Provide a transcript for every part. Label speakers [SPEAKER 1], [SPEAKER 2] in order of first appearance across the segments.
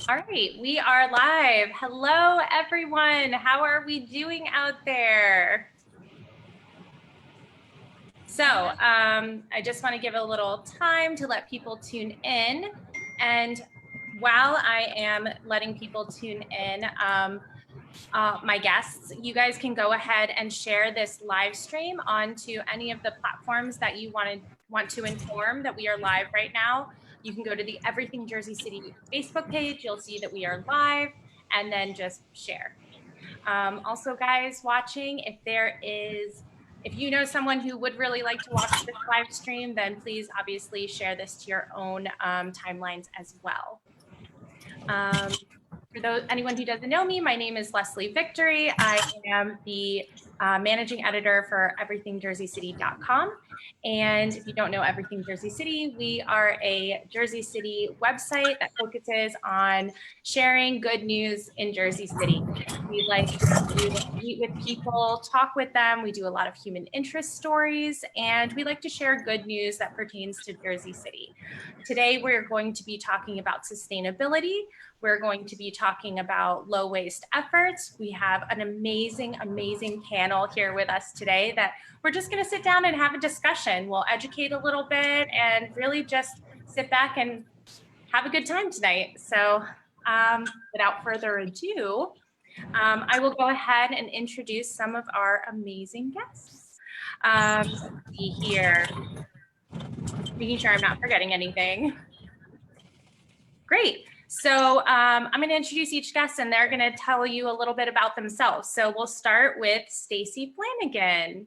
[SPEAKER 1] All right, we are live. Hello, everyone. How are we doing out there? So I just want to give a little time to let people tune in. And while I am letting people tune in, my guests, you guys can go ahead and share this live stream onto any of the platforms that you want to inform that we are live right now. You can go to the Everything Jersey City Facebook page. You'll see that we are live, and then just share. Also, guys watching, if you know someone who would really like to watch this live stream, then please obviously share this to your own timelines as well. For anyone who doesn't know me, my name is Leslie Victory. I am the managing editor for everythingjerseycity.com. And if you don't know Everything Jersey City, we are a Jersey City website that focuses on sharing good news in Jersey City. We like to meet with people, talk with them. We do a lot of human interest stories, and we like to share good news that pertains to Jersey City. Today, we're going to be talking about sustainability. We're going to be talking about low waste efforts. We have an amazing, amazing panel here with us today that we're just going to sit down and have a discussion. We'll educate a little bit and really just sit back and have a good time tonight. So without further ado, I will go ahead and introduce some of our amazing guests. Let's see here, making sure I'm not forgetting anything. Great. So I'm going to introduce each guest, and they're going to tell you a little bit about themselves. So we'll start with Stacey Flanagan.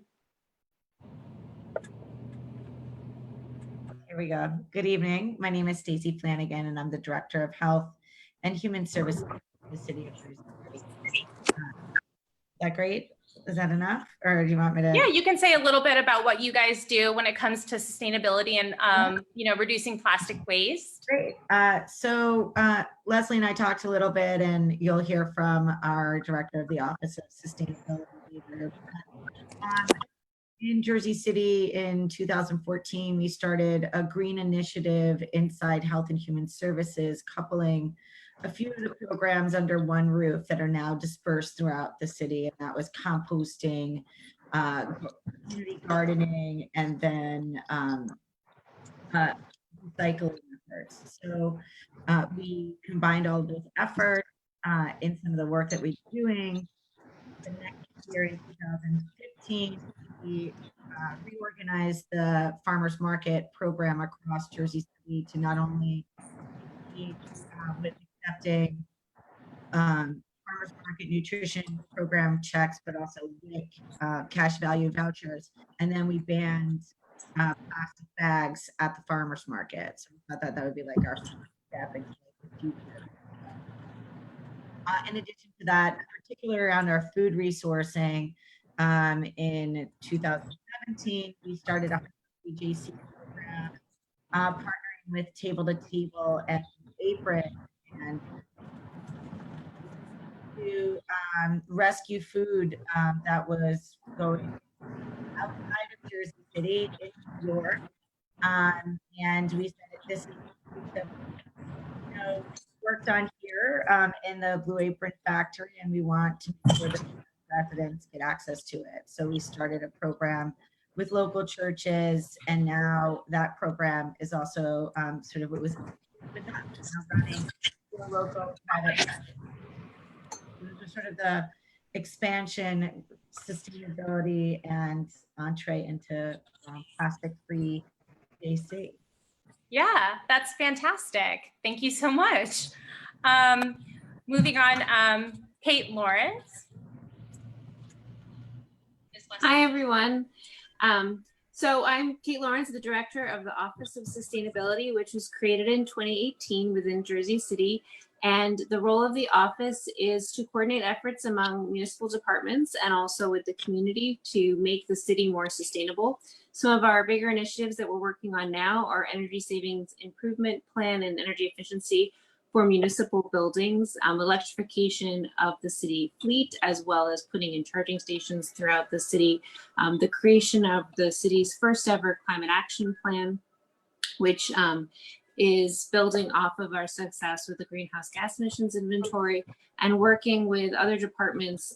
[SPEAKER 2] Here we go. Good evening. My name is Stacey Flanagan, and I'm the Director of Health and Human Services in the City of Jersey City. Is that great? Is that enough? Or do you want me to?
[SPEAKER 1] Yeah, you can say a little bit about what you guys do when it comes to sustainability and you know, reducing plastic waste.
[SPEAKER 2] Great. Leslie and I talked a little bit, and you'll hear from our Director of the Office of Sustainability. In Jersey City in 2014, we started a green initiative inside Health and Human Services, coupling a few of the programs under one roof that are now dispersed throughout the city. And that was composting, community gardening, and then recycling efforts. So we combined all of those efforts in some of the work that we're doing. The next year in 2015, we reorganized the farmers market program across Jersey City to not only be with accepting farmers market nutrition program checks, but also with cash value vouchers. And then we banned plastic bags at the farmers market. So we thought that would be like our step in the future. In addition to that, particularly around our food resourcing, in 2017, we started a GreenerJC program, partnering with Table to Table and Apron, and to rescue food that was going outside of Jersey City in New York. And we said this is that, you know, worked on here in the Blue Apron factory, and we want to make sure that residents get access to it. So we started a program with local churches, and now that program is also sort of what was running for local private. Those are sort of the expansion, sustainability, and entree into plastic-free JC.
[SPEAKER 1] Yeah, that's fantastic. Thank you so much. Moving on, Kate Lawrence.
[SPEAKER 3] Hi, everyone. So I'm Kate Lawrence, the Director of the Office of Sustainability, which was created in 2018 within Jersey City. And the role of the office is to coordinate efforts among municipal departments and also with the community to make the city more sustainable. Some of our bigger initiatives that we're working on now are energy savings improvement plan and energy efficiency for municipal buildings, electrification of the city fleet, as well as putting in charging stations throughout the city, the creation of the city's first ever climate action plan, which is building off of our success with the greenhouse gas emissions inventory and working with other departments,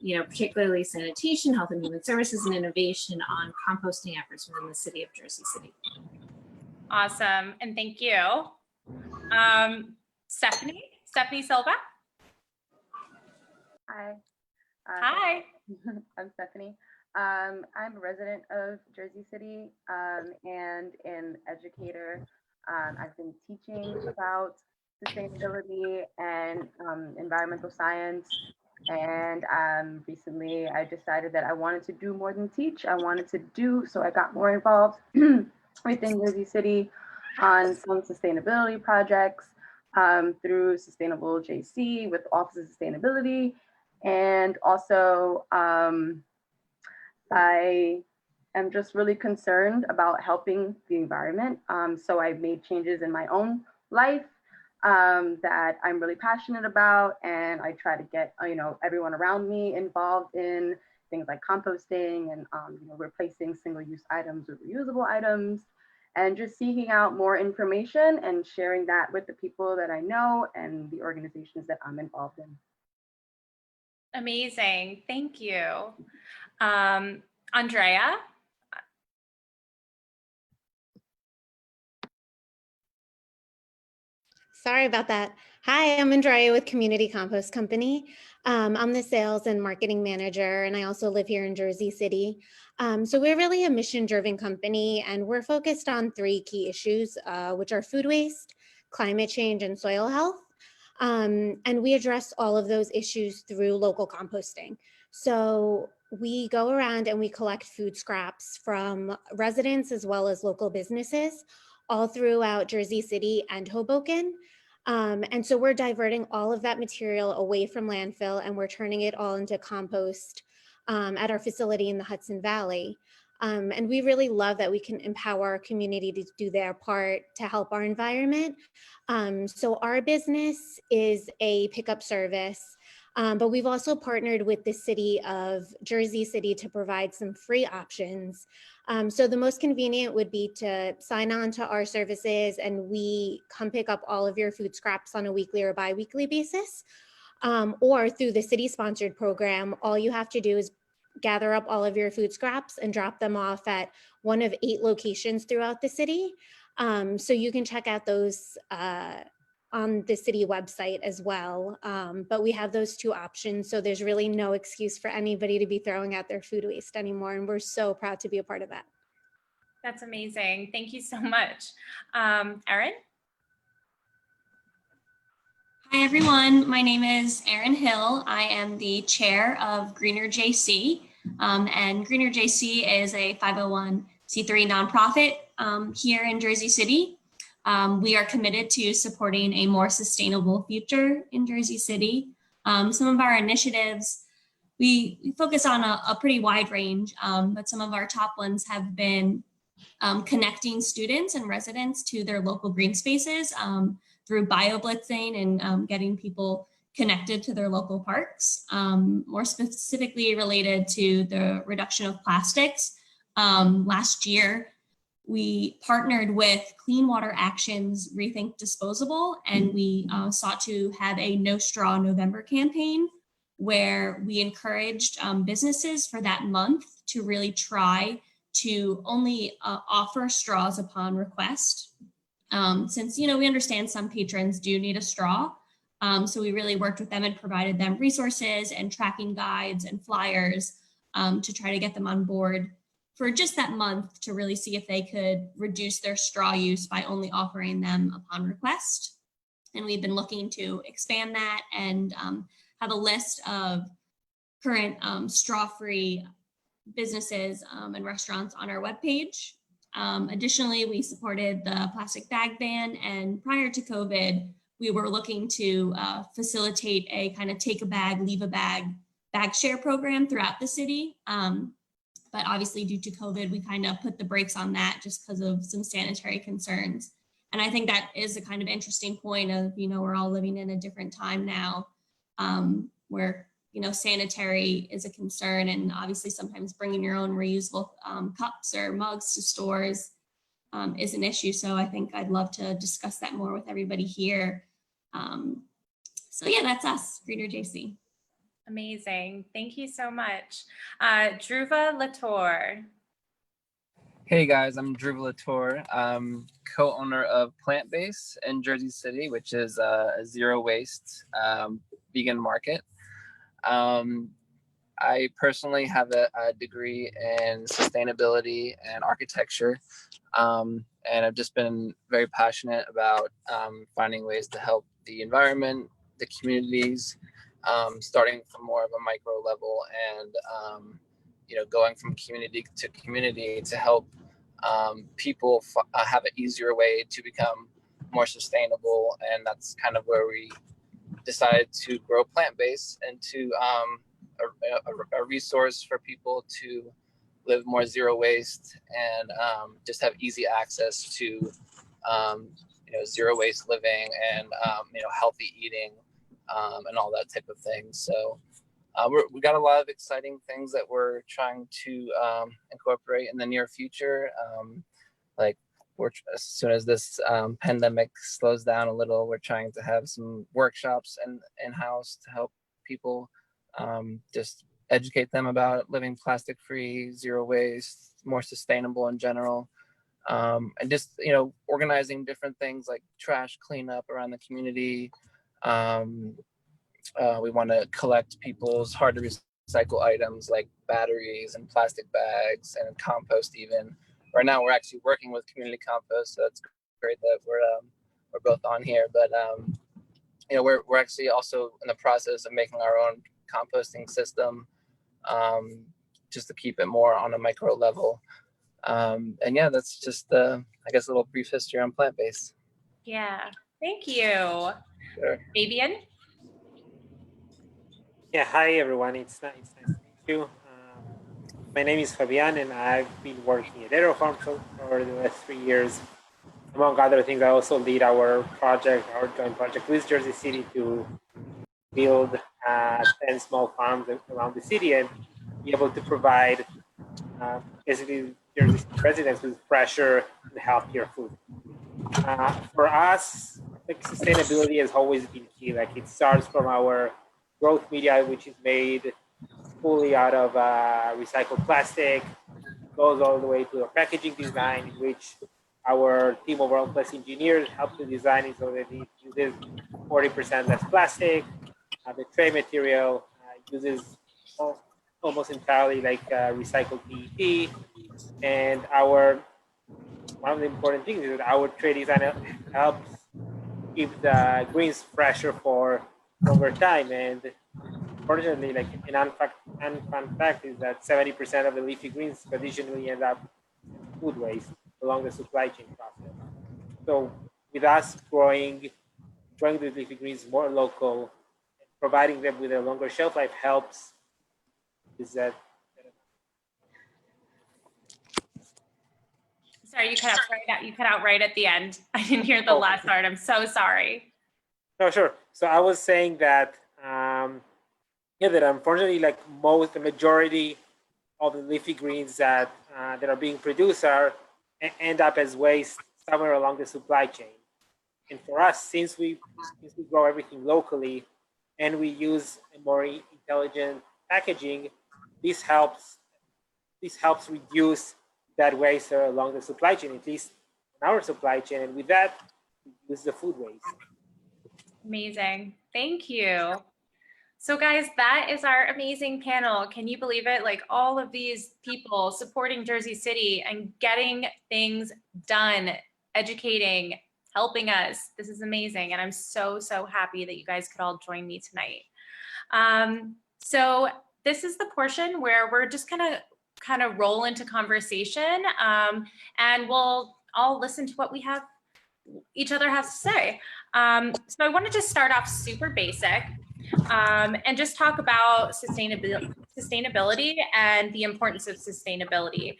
[SPEAKER 3] particularly sanitation, health and human services, and innovation on composting efforts within the city of Jersey City.
[SPEAKER 1] Awesome, and thank you. Stephanie Silva.
[SPEAKER 4] Hi.
[SPEAKER 1] Hi.
[SPEAKER 4] I'm Stephanie. I'm a resident of Jersey City and an educator. I've been teaching about sustainability and environmental science. And recently I decided that I wanted to do more than teach. So I got more involved within Jersey City on some sustainability projects through Sustainable JC with Office of Sustainability. And also I am just really concerned about helping the environment. So I've made changes in my own life that I'm really passionate about, and I try to get everyone around me involved in things like composting and replacing single-use items with reusable items, and just seeking out more information and sharing that with the people that I know and the organizations that I'm involved in.
[SPEAKER 1] Amazing, thank you. Andrea.
[SPEAKER 5] Sorry about that. Hi, I'm Andrea with Community Compost Company. I'm the sales and marketing manager, and I also live here in Jersey City. So we're really a mission-driven company, and we're focused on 3 key issues, which are food waste, climate change, and soil health. And we address all of those issues through local composting. So we go around and we collect food scraps from residents as well as local businesses all throughout Jersey City and Hoboken. And so we're diverting all of that material away from landfill, and we're turning it all into compost at our facility in the Hudson Valley. And we really love that we can empower our community to do their part to help our environment. So our business is a pickup service, but we've also partnered with the city of Jersey City to provide some free options. So the most convenient would be to sign on to our services, and we come pick up all of your food scraps on a weekly or bi-weekly basis. Or through the city-sponsored program, all you have to do is gather up all of your food scraps and drop them off at one of 8 locations throughout the city. So you can check out those on the city website as well. But we have those 2 options. So there's really no excuse for anybody to be throwing out their food waste anymore. And we're so proud to be a part of that.
[SPEAKER 1] That's amazing. Thank you so much. Erin?
[SPEAKER 6] Hi everyone, my name is Erin Hill. I am the chair of GreenerJC, and GreenerJC is a 501c3 nonprofit here in Jersey City. We are committed to supporting a more sustainable future in Jersey City. Some of our initiatives, we focus on a pretty wide range, but some of our top ones have been connecting students and residents to their local green spaces through bio-blitzing and getting people connected to their local parks, more specifically related to the reduction of plastics. Last year, we partnered with Clean Water Action's Rethink Disposable, and we sought to have a No Straw November campaign where we encouraged businesses for that month to really try to only offer straws upon request. Since, we understand some patrons do need a straw. So we really worked with them and provided them resources and tracking guides and flyers to try to get them on board for just that month to really see if they could reduce their straw use by only offering them upon request. And we've been looking to expand that and have a list of current straw-free businesses and restaurants on our webpage. Additionally, we supported the plastic bag ban, and prior to COVID, we were looking to facilitate a kind of take a bag, leave a bag share program throughout the city. But obviously due to COVID, we kind of put the brakes on that just because of some sanitary concerns. And I think that is a kind of interesting point of, we're all living in a different time now where, sanitary is a concern, and obviously sometimes bringing your own reusable cups or mugs to stores is an issue. So I think I'd love to discuss that more with everybody here. So yeah, that's us, GreenerJC.
[SPEAKER 1] Amazing. Thank you so much. Dhruva, LaTorre.
[SPEAKER 7] Hey guys, I'm Dhruva LaTorre. I'm co-owner of Plant Base in Jersey City, which is a zero waste vegan market. I personally have a degree in sustainability and architecture, and I've just been very passionate about finding ways to help the environment, the communities, starting from more of a micro level and going from community to community to help people have an easier way to become more sustainable. And that's kind of where we decided to grow plant-based into a resource for people to live more zero waste and just have easy access to zero waste living and healthy eating and all that type of thing. So we got a lot of exciting things that we're trying to incorporate in the near future. As soon as this pandemic slows down a little, we're trying to have some workshops in-house to help people just educate them about living plastic-free, zero waste, more sustainable in general. And just, organizing different things like trash cleanup around the community. We want to collect people's hard to recycle items like batteries and plastic bags and compost even. Right now we're actually working with community compost, so it's great that we're both on here. But we're actually also in the process of making our own composting system, just to keep it more on a micro level. And yeah, that's just I guess a little brief history on plant-based.
[SPEAKER 1] Yeah, thank you.
[SPEAKER 7] Sure.
[SPEAKER 1] Fabian?
[SPEAKER 8] Yeah, hi everyone. It's nice to meet you. My name is Fabian, and I've been working at AeroFarms for the last 3 years. Among other things, I also lead our joint project with Jersey City to build 10 small farms around the city and be able to provide basically Jersey City residents with fresher and healthier food. For us, sustainability has always been key. It starts from our growth media, which is made fully out of recycled plastic, goes all the way to a packaging design, in which our team of world-class engineers help to design it so that it uses 40% less plastic. The tray material uses almost entirely recycled PET. And one of the important things is that our tray design helps keep the greens fresher for longer time. And unfortunately, an unfun fact is that 70% of the leafy greens traditionally end up food waste along the supply chain process. So with us growing the leafy greens more local, providing them with a longer shelf life helps. Is that?
[SPEAKER 1] Sorry, you cut out right at the end. I didn't hear the last part. I'm so sorry.
[SPEAKER 8] No, sure. So I was saying that that unfortunately, the majority of the leafy greens that are being produced end up as waste somewhere along the supply chain. And for us, since we grow everything locally and we use a more intelligent packaging, this helps reduce that waste along the supply chain, at least in our supply chain. And with that, we reduce the food waste.
[SPEAKER 1] Amazing. Thank you. So guys, that is our amazing panel. Can you believe it? All of these people supporting Jersey City and getting things done, educating, helping us. This is amazing. And I'm so, so happy that you guys could all join me tonight. So this is the portion where we're just gonna kind of roll into conversation, and we'll all listen to what each other has to say. So I wanted to start off super basic and just talk about sustainability and the importance of sustainability.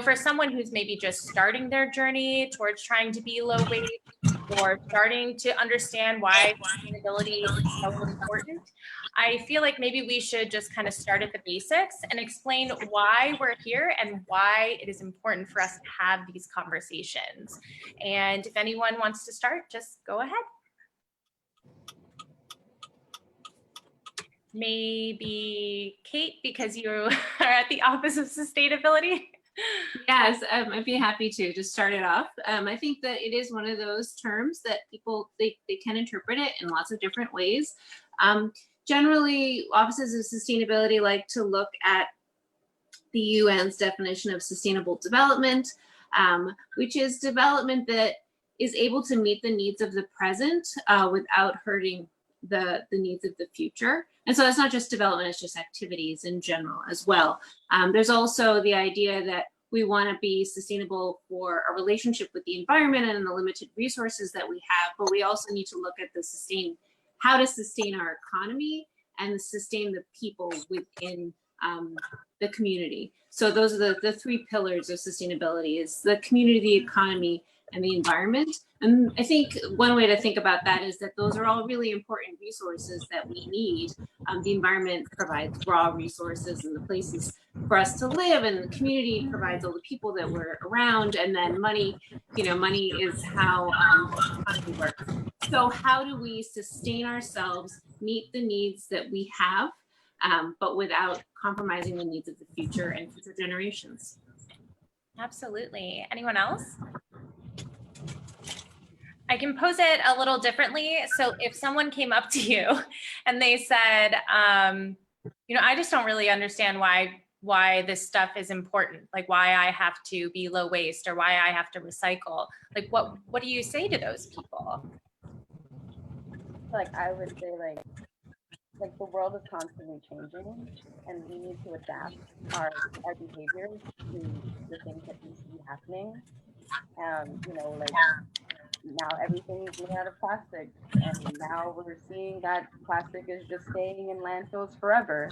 [SPEAKER 1] For someone who's maybe just starting their journey towards trying to be low waste, or starting to understand why sustainability is so important, I feel like maybe we should just kind of start at the basics and explain why we're here and why it is important for us to have these conversations. And if anyone wants to start, just go ahead. Maybe Kate, because you are at the Office of Sustainability.
[SPEAKER 3] Yes, I'd be happy to just start it off. I think that it is one of those terms that people, they can interpret it in lots of different ways. Generally, offices of sustainability like to look at the UN's definition of sustainable development, which is development that is able to meet the needs of the present without hurting the needs of the future. And so it's not just development, it's just activities in general as well. There's also the idea that we want to be sustainable for a relationship with the environment and the limited resources that we have, but we also need to look at how to sustain our economy and sustain the people within the community. So those are the three pillars of sustainability: is the community, the economy, and the environment. And I think one way to think about that is that those are all really important resources that we need. The environment provides raw resources and the places for us to live, and the community provides all the people that we're around, and then money, money is how economy works. So how do we sustain ourselves, meet the needs that we have, but without compromising the needs of the future and future generations?
[SPEAKER 1] Absolutely. Anyone else? I can pose it a little differently. So if someone came up to you and they said, I just don't really understand why this stuff is important, like why I have to be low waste or why I have to recycle, like what do you say to those people?
[SPEAKER 4] Like I would say like the world is constantly changing and we need to adapt our behaviors to the things that we see happening. Like now everything's made out of plastic, and now we're seeing that plastic is just staying in landfills forever.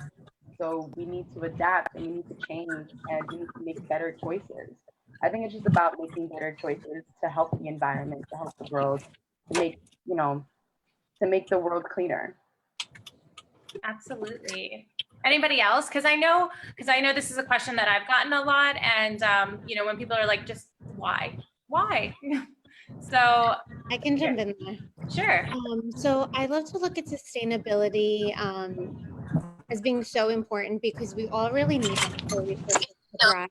[SPEAKER 4] So we need to adapt and we need to change and we need to make better choices. I think it's just about making better choices to help the environment, to help the world, to make the world cleaner.
[SPEAKER 1] Absolutely. Anybody else? Because I know this is a question that I've gotten a lot, and when people are like, just why? So
[SPEAKER 5] I can jump in there.
[SPEAKER 1] Sure.
[SPEAKER 5] So I love to look at sustainability as being so important because we all really need natural resources to thrive.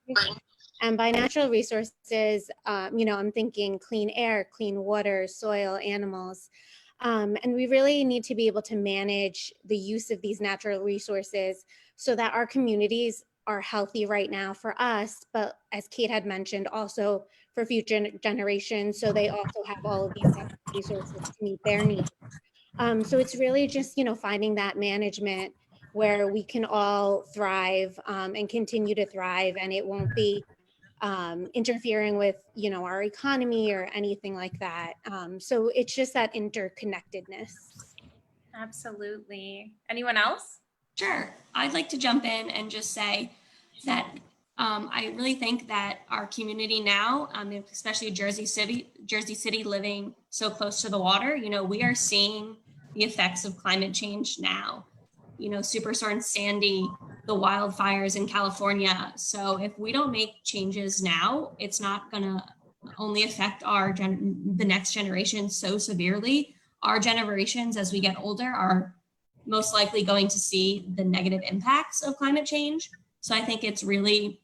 [SPEAKER 5] And by natural resources, I'm thinking clean air, clean water, soil, animals. And we really need to be able to manage the use of these natural resources so that our communities are healthy right now for us, but as Kate had mentioned, also for future generations, so they also have all of these resources to meet their needs. So it's really just, finding that management where we can all thrive and continue to thrive, and it won't be interfering with, our economy or anything like that. So it's just that interconnectedness.
[SPEAKER 1] Absolutely. Anyone else?
[SPEAKER 6] Sure. I'd like to jump in and just say that I really think that our community now, especially Jersey City living so close to the water, we are seeing the effects of climate change now. Superstorm Sandy, the wildfires in California. So if we don't make changes now, it's not going to only affect the next generation so severely. Our generations, as we get older, are most likely going to see the negative impacts of climate change. So I think it's really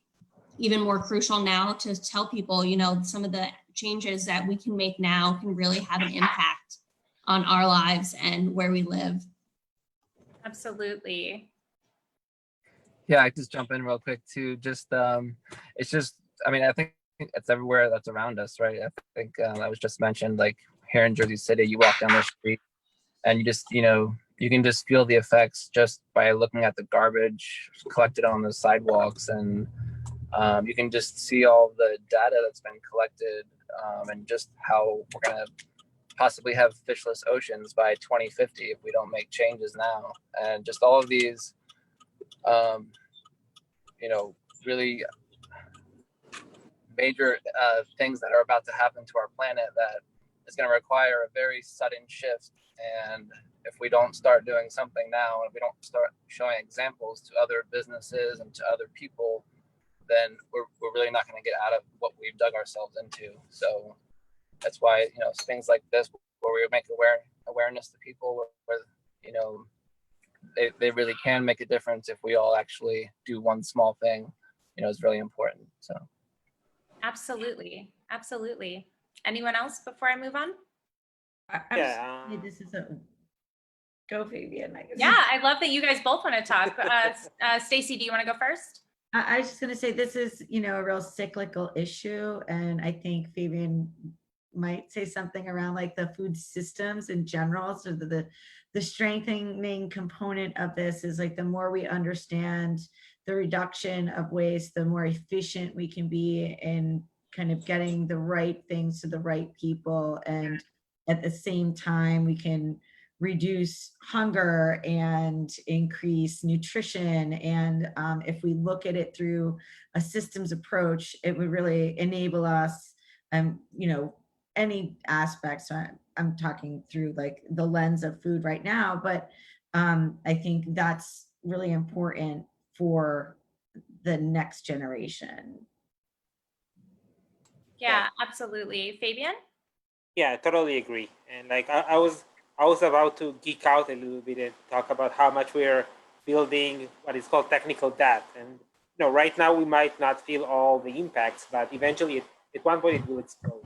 [SPEAKER 6] even more crucial now to tell people, some of the changes that we can make now can really have an impact on our lives and where we live.
[SPEAKER 1] Absolutely.
[SPEAKER 7] Yeah, I just jump in real quick too. Just it's just, I think it's everywhere that's around us, right? I think that was just mentioned, like here in Jersey City, you walk down the street and you just, you can just feel the effects just by looking at the garbage collected on the sidewalks, and you can just see all the data that's been collected, and just how we're gonna possibly have fishless oceans by 2050 if we don't make changes now. And just all of these, really major things that are about to happen to our planet that is going to require a very sudden shift. And if we don't start doing something now, and we don't start showing examples to other businesses and to other people, then we're really not going to get out of what we've dug ourselves into. So that's why, things like this, where we make awareness to people, where they really can make a difference if we all actually do one small thing, is really important. So
[SPEAKER 1] absolutely. Anyone else before I move on?
[SPEAKER 2] This is a go, Fabian. I guess.
[SPEAKER 1] Yeah, I love that you guys both want to talk. Stacey, do you want to go first?
[SPEAKER 2] I was just going to say, this is, a real cyclical issue. And I think Fabian might say something around like the food systems in general. So the strengthening component of this is like, the more we understand the reduction of waste, the more efficient we can be in kind of getting the right things to the right people. And at the same time, we can reduce hunger and increase nutrition. And if we look at it through a systems approach, it would really enable us, any aspects. I'm talking through like the lens of food right now, but I think that's really important for the next generation.
[SPEAKER 1] Yeah, absolutely. Fabian?
[SPEAKER 8] Yeah, I totally agree. And like I was about to geek out a little bit and talk about how much we're building what is called technical debt. And right now we might not feel all the impacts, but eventually at one point it will explode,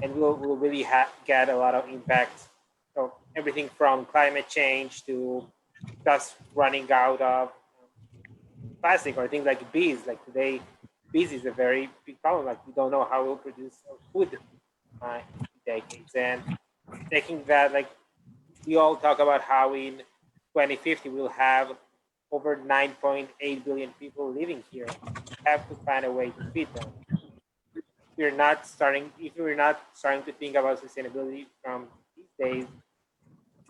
[SPEAKER 8] and we'll really get a lot of impact. So everything from climate change to just running out of plastic, or things like bees. Like today, bees is a very big problem. Like we don't know how we'll produce food in decades. And taking that, like we all talk about how in 2050 we'll have over 9.8 billion people living here. We have to find a way to feed them. If we're not starting to think about sustainability from these days,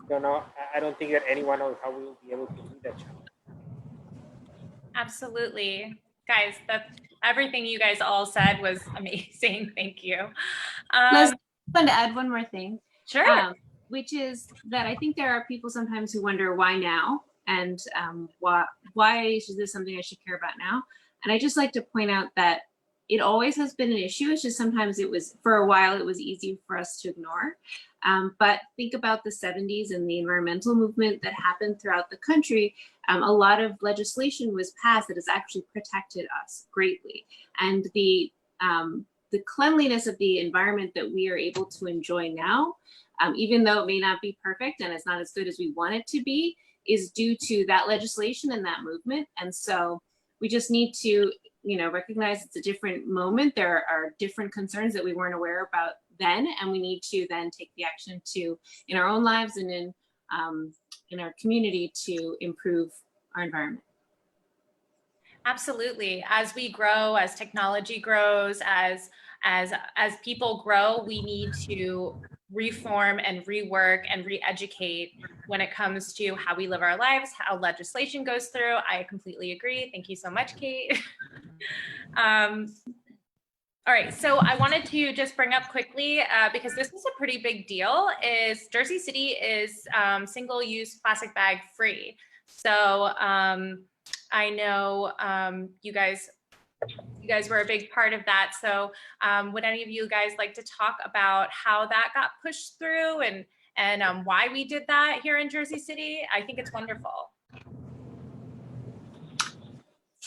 [SPEAKER 8] I don't think that anyone knows how we will be able to meet that challenge.
[SPEAKER 1] Absolutely. Guys, everything you guys all said was amazing. Thank you.
[SPEAKER 3] I want to add one more thing.
[SPEAKER 1] Sure.
[SPEAKER 3] Which is that I think there are people sometimes who wonder why now, and why is this something I should care about now? And I just like to point out that it always has been an issue. It's just sometimes for a while, it was easy for us to ignore. But think about the 70s and the environmental movement that happened throughout the country. A lot of legislation was passed that has actually protected us greatly. And the cleanliness of the environment that we are able to enjoy now, even though it may not be perfect and it's not as good as we want it to be, is due to that legislation and that movement. And so we just need to, recognize it's a different moment. There are different concerns that we weren't aware about then, and we need to then take the action in our own lives and in our community to improve our environment.
[SPEAKER 1] Absolutely. As we grow, as technology grows, as people grow, we need to reform and rework and re-educate when it comes to how we live our lives, how legislation goes through. I completely agree. Thank you so much, Kate. All right, so I wanted to just bring up quickly, because this is a pretty big deal, is Jersey City is single-use plastic bag free. So I know you guys were a big part of that. So would any of you guys like to talk about how that got pushed through and why we did that here in Jersey City? I think it's wonderful.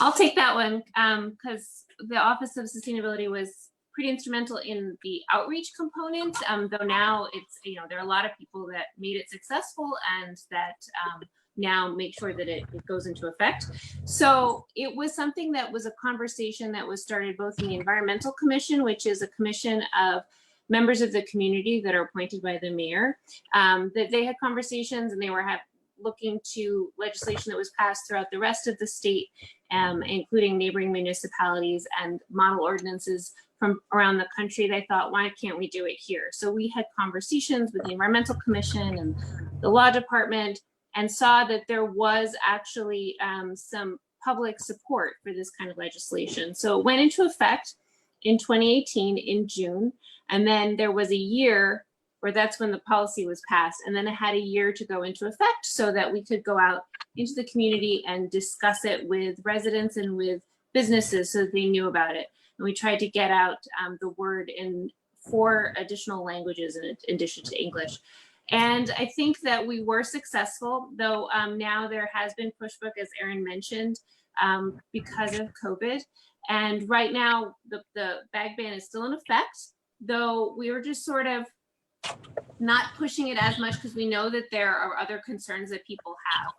[SPEAKER 3] I'll take that one because the Office of Sustainability was pretty instrumental in the outreach component, though now it's, there are a lot of people that made it successful and that now make sure that it goes into effect. So it was something that was a conversation that was started both in the Environmental Commission, which is a commission of members of the community that are appointed by the mayor, that they had conversations and they were looking to legislation that was passed throughout the rest of the state, including neighboring municipalities and model ordinances from around the country. They thought, why can't we do it here? So we had conversations with the Environmental Commission and the law department and saw that there was actually some public support for this kind of legislation. So it went into effect in 2018 in June. And then there was a year where that's when the policy was passed. And then it had a year to go into effect so that we could go out into the community and discuss it with residents and with businesses so that they knew about it. And we tried to get out the word in 4 additional languages in addition to English. And I think that we were successful, though now there has been pushback, as Erin mentioned, because of COVID. And right now, the bag ban is still in effect, though we were just sort of not pushing it as much because we know that there are other concerns that people have.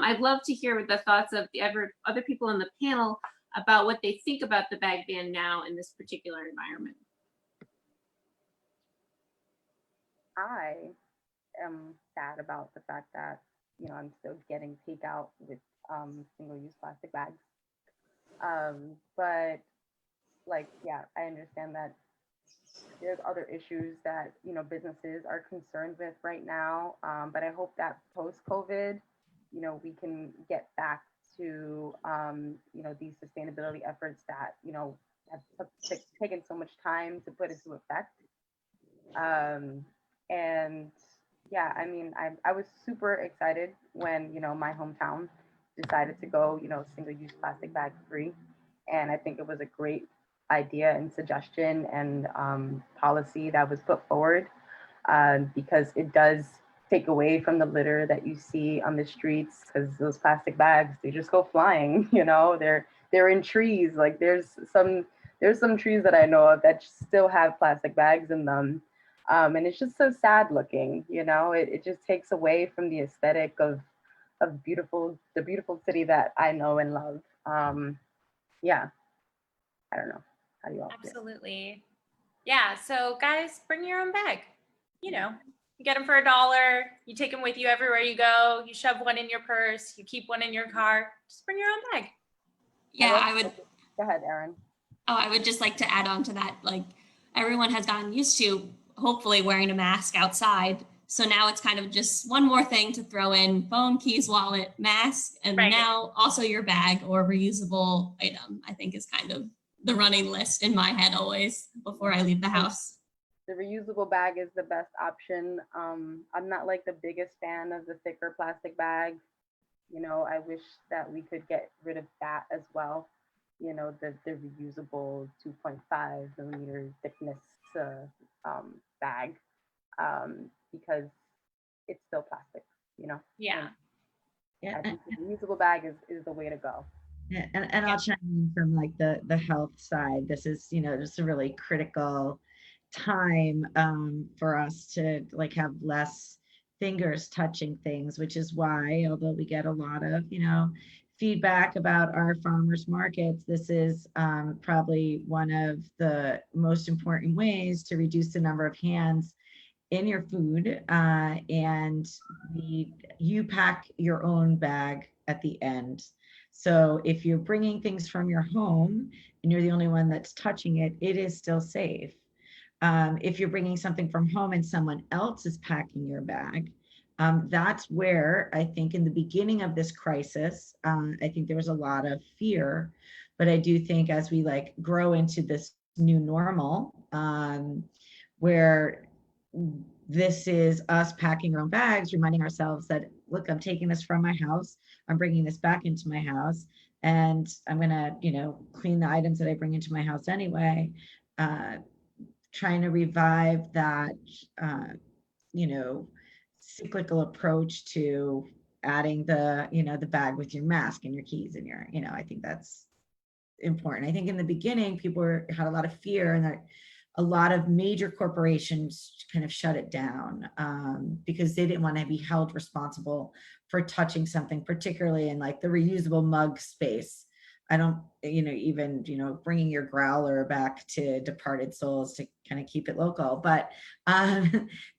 [SPEAKER 3] I'd love to hear the thoughts of the other people on the panel about what they think about the bag ban now in this particular environment.
[SPEAKER 4] I am sad about the fact that, you know, I'm still getting takeout with single-use plastic bags. But like, yeah, I understand that there's other issues that, you know, businesses are concerned with right now. But I hope that post-COVID, you know, we can get back to, you know, these sustainability efforts that, you know, have taken so much time to put into effect. And yeah, I mean, I was super excited when, you know, my hometown decided to go, you know, single-use plastic bag free. And I think it was a great idea and suggestion and policy that was put forward because it does take away from the litter that you see on the streets, because those plastic bags, they just go flying, you know, they're in trees. Like there's some trees that I know of that still have plastic bags in them. And it's just so sad looking, you know, it just takes away from the aesthetic of the beautiful city that I know and love. Yeah, I don't know. How do you all feel?
[SPEAKER 1] Absolutely. Yeah. So guys, bring your own bag. You know, you get them for $1. You take them with you everywhere you go. You shove one in your purse. You keep one in your car. Just bring your own bag.
[SPEAKER 6] Yeah, I would.
[SPEAKER 4] Go ahead, Erin.
[SPEAKER 6] Oh, I would just like to add on to that. Like everyone has gotten used to hopefully wearing a mask outside. So now it's kind of just one more thing to throw in: phone, keys, wallet, mask, and
[SPEAKER 1] Right.
[SPEAKER 6] now also your bag or reusable item, I think is kind of the running list in my head always before I leave the house.
[SPEAKER 4] The reusable bag is the best option. I'm not like the biggest fan of the thicker plastic bags. You know, I wish that we could get rid of that as well. You know, the reusable 2.5 millimeter thickness bag, because it's still plastic, you know?
[SPEAKER 1] Yeah.
[SPEAKER 2] Yeah,
[SPEAKER 4] I think the reusable bag is the way to go.
[SPEAKER 2] yeah, and I'll chime in from like the health side. This is, you know, just a really critical time for us to like have less fingers touching things, which is why, although we get a lot of, you know, feedback about our farmers markets, this is probably one of the most important ways to reduce the number of hands in your food, and you pack your own bag at the end. So if you're bringing things from your home and you're the only one that's touching it, it is still safe. If you're bringing something from home and someone else is packing your bag, that's where I think in the beginning of this crisis, I think there was a lot of fear, but I do think as we like grow into this new normal, where this is us packing our own bags, reminding ourselves that, look, I'm taking this from my house, I'm bringing this back into my house, and I'm gonna, you know, clean the items that I bring into my house anyway. Trying to revive that, you know, cyclical approach to adding the, you know, the bag with your mask and your keys and your, you know, I think that's important. I think in the beginning, people had a lot of fear, and that a lot of major corporations kind of shut it down because they didn't want to be held responsible for touching something, particularly in like the reusable mug space. I don't, you know, even, you know, bringing your growler back to Departed Souls to kind of keep it local. But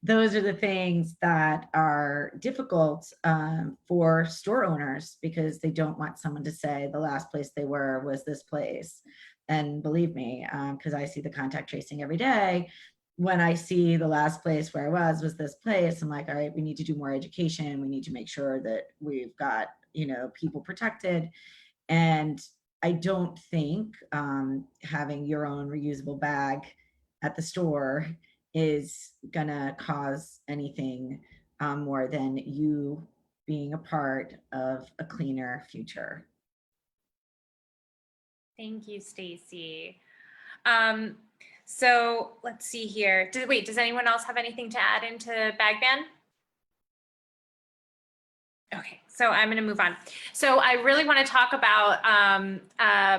[SPEAKER 2] those are the things that are difficult for store owners, because they don't want someone to say the last place they were was this place. And believe me, because I see the contact tracing every day, when I see the last place where I was this place, I'm like, all right, we need to do more education. We need to make sure that we've got, you know, people protected. And I don't think having your own reusable bag at the store is gonna cause anything more than you being a part of a cleaner future.
[SPEAKER 1] Thank you, Stacey. So let's see here. Does anyone else have anything to add into bag ban? Okay, so I'm going to move on. So I really want to talk about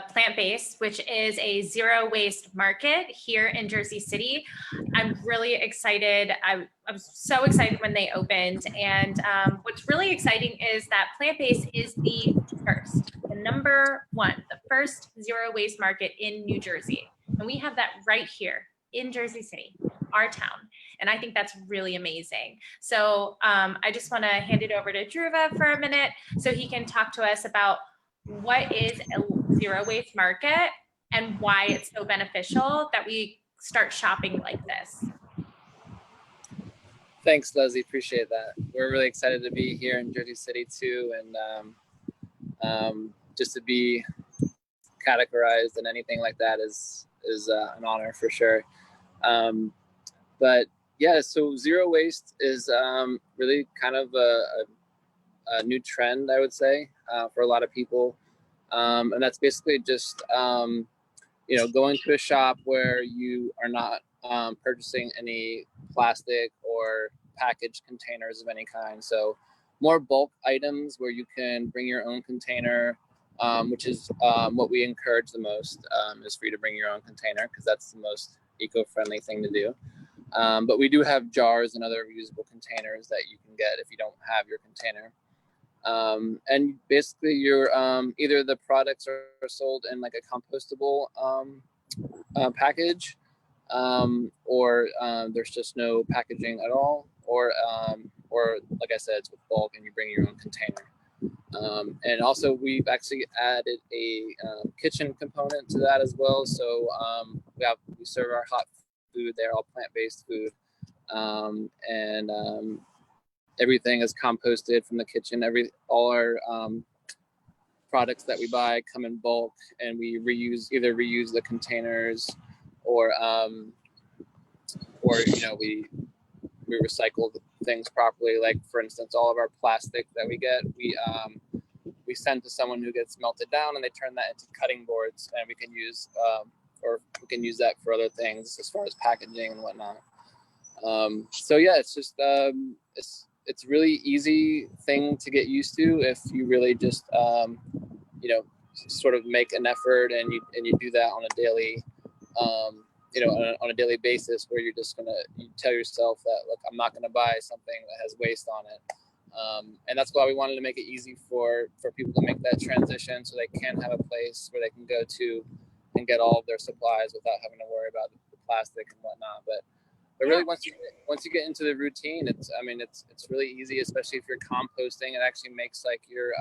[SPEAKER 1] plant-based, which is a zero waste market here in Jersey City. I'm really excited. I was so excited when they opened. And what's really exciting is that plant-based is the number one, the first zero waste market in New Jersey. And we have that right here in Jersey City, our town. And I think that's really amazing. So I just want to hand it over to Dhruva for a minute so he can talk to us about what is a zero waste market and why it's so beneficial that we start shopping like this.
[SPEAKER 7] Thanks, Leslie. Appreciate that. We're really excited to be here in Jersey City too, and just to be categorized in anything like that is an honor for sure. But yeah, so zero waste is really kind of a new trend, I would say, for a lot of people. And that's basically just, going to a shop where you are not purchasing any plastic or packaged containers of any kind. So more bulk items where you can bring your own container, which is what we encourage the most, is for you to bring your own container because that's the most eco-friendly thing to do. But we do have jars and other reusable containers that you can get if you don't have your container. And basically you're either the products are sold in like a compostable package, or there's just no packaging at all, or like I said, it's with bulk and you bring your own container. And also we've actually added a kitchen component to that as well. So we serve our hot food there, all plant-based food, and everything is composted from the kitchen. All our products that we buy come in bulk, and we either reuse the containers, or we recycle the things properly. Like for instance, all of our plastic that we get, we send to someone who gets melted down, and they turn that into cutting boards, and we can use that for other things as far as packaging and whatnot. So yeah, it's just it's really easy thing to get used to if you really just sort of make an effort and you do that on a daily on a daily basis, where you tell yourself that, look, I'm not going to buy something that has waste on it. And that's why we wanted to make it easy for people to make that transition, so they can have a place where they can go to and get all of their supplies without having to worry about the plastic and whatnot. But really, once you get into the routine, it's really easy, especially if you're composting. It actually makes like your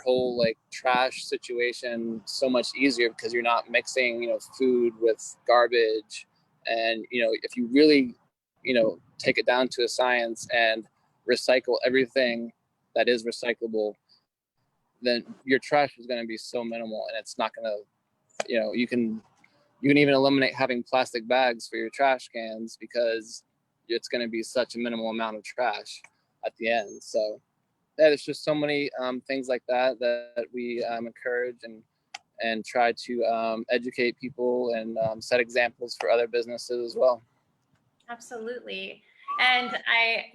[SPEAKER 7] whole like trash situation so much easier, because you're not mixing food with garbage. And if you really take it down to a science and recycle everything that is recyclable, then your trash is going to be so minimal, and it's not going to, you can even eliminate having plastic bags for your trash cans, because it's going to be such a minimal amount of trash at the end. So yeah, there's just so many things like that we encourage and try to educate people and set examples for other businesses as well.
[SPEAKER 1] Absolutely. And I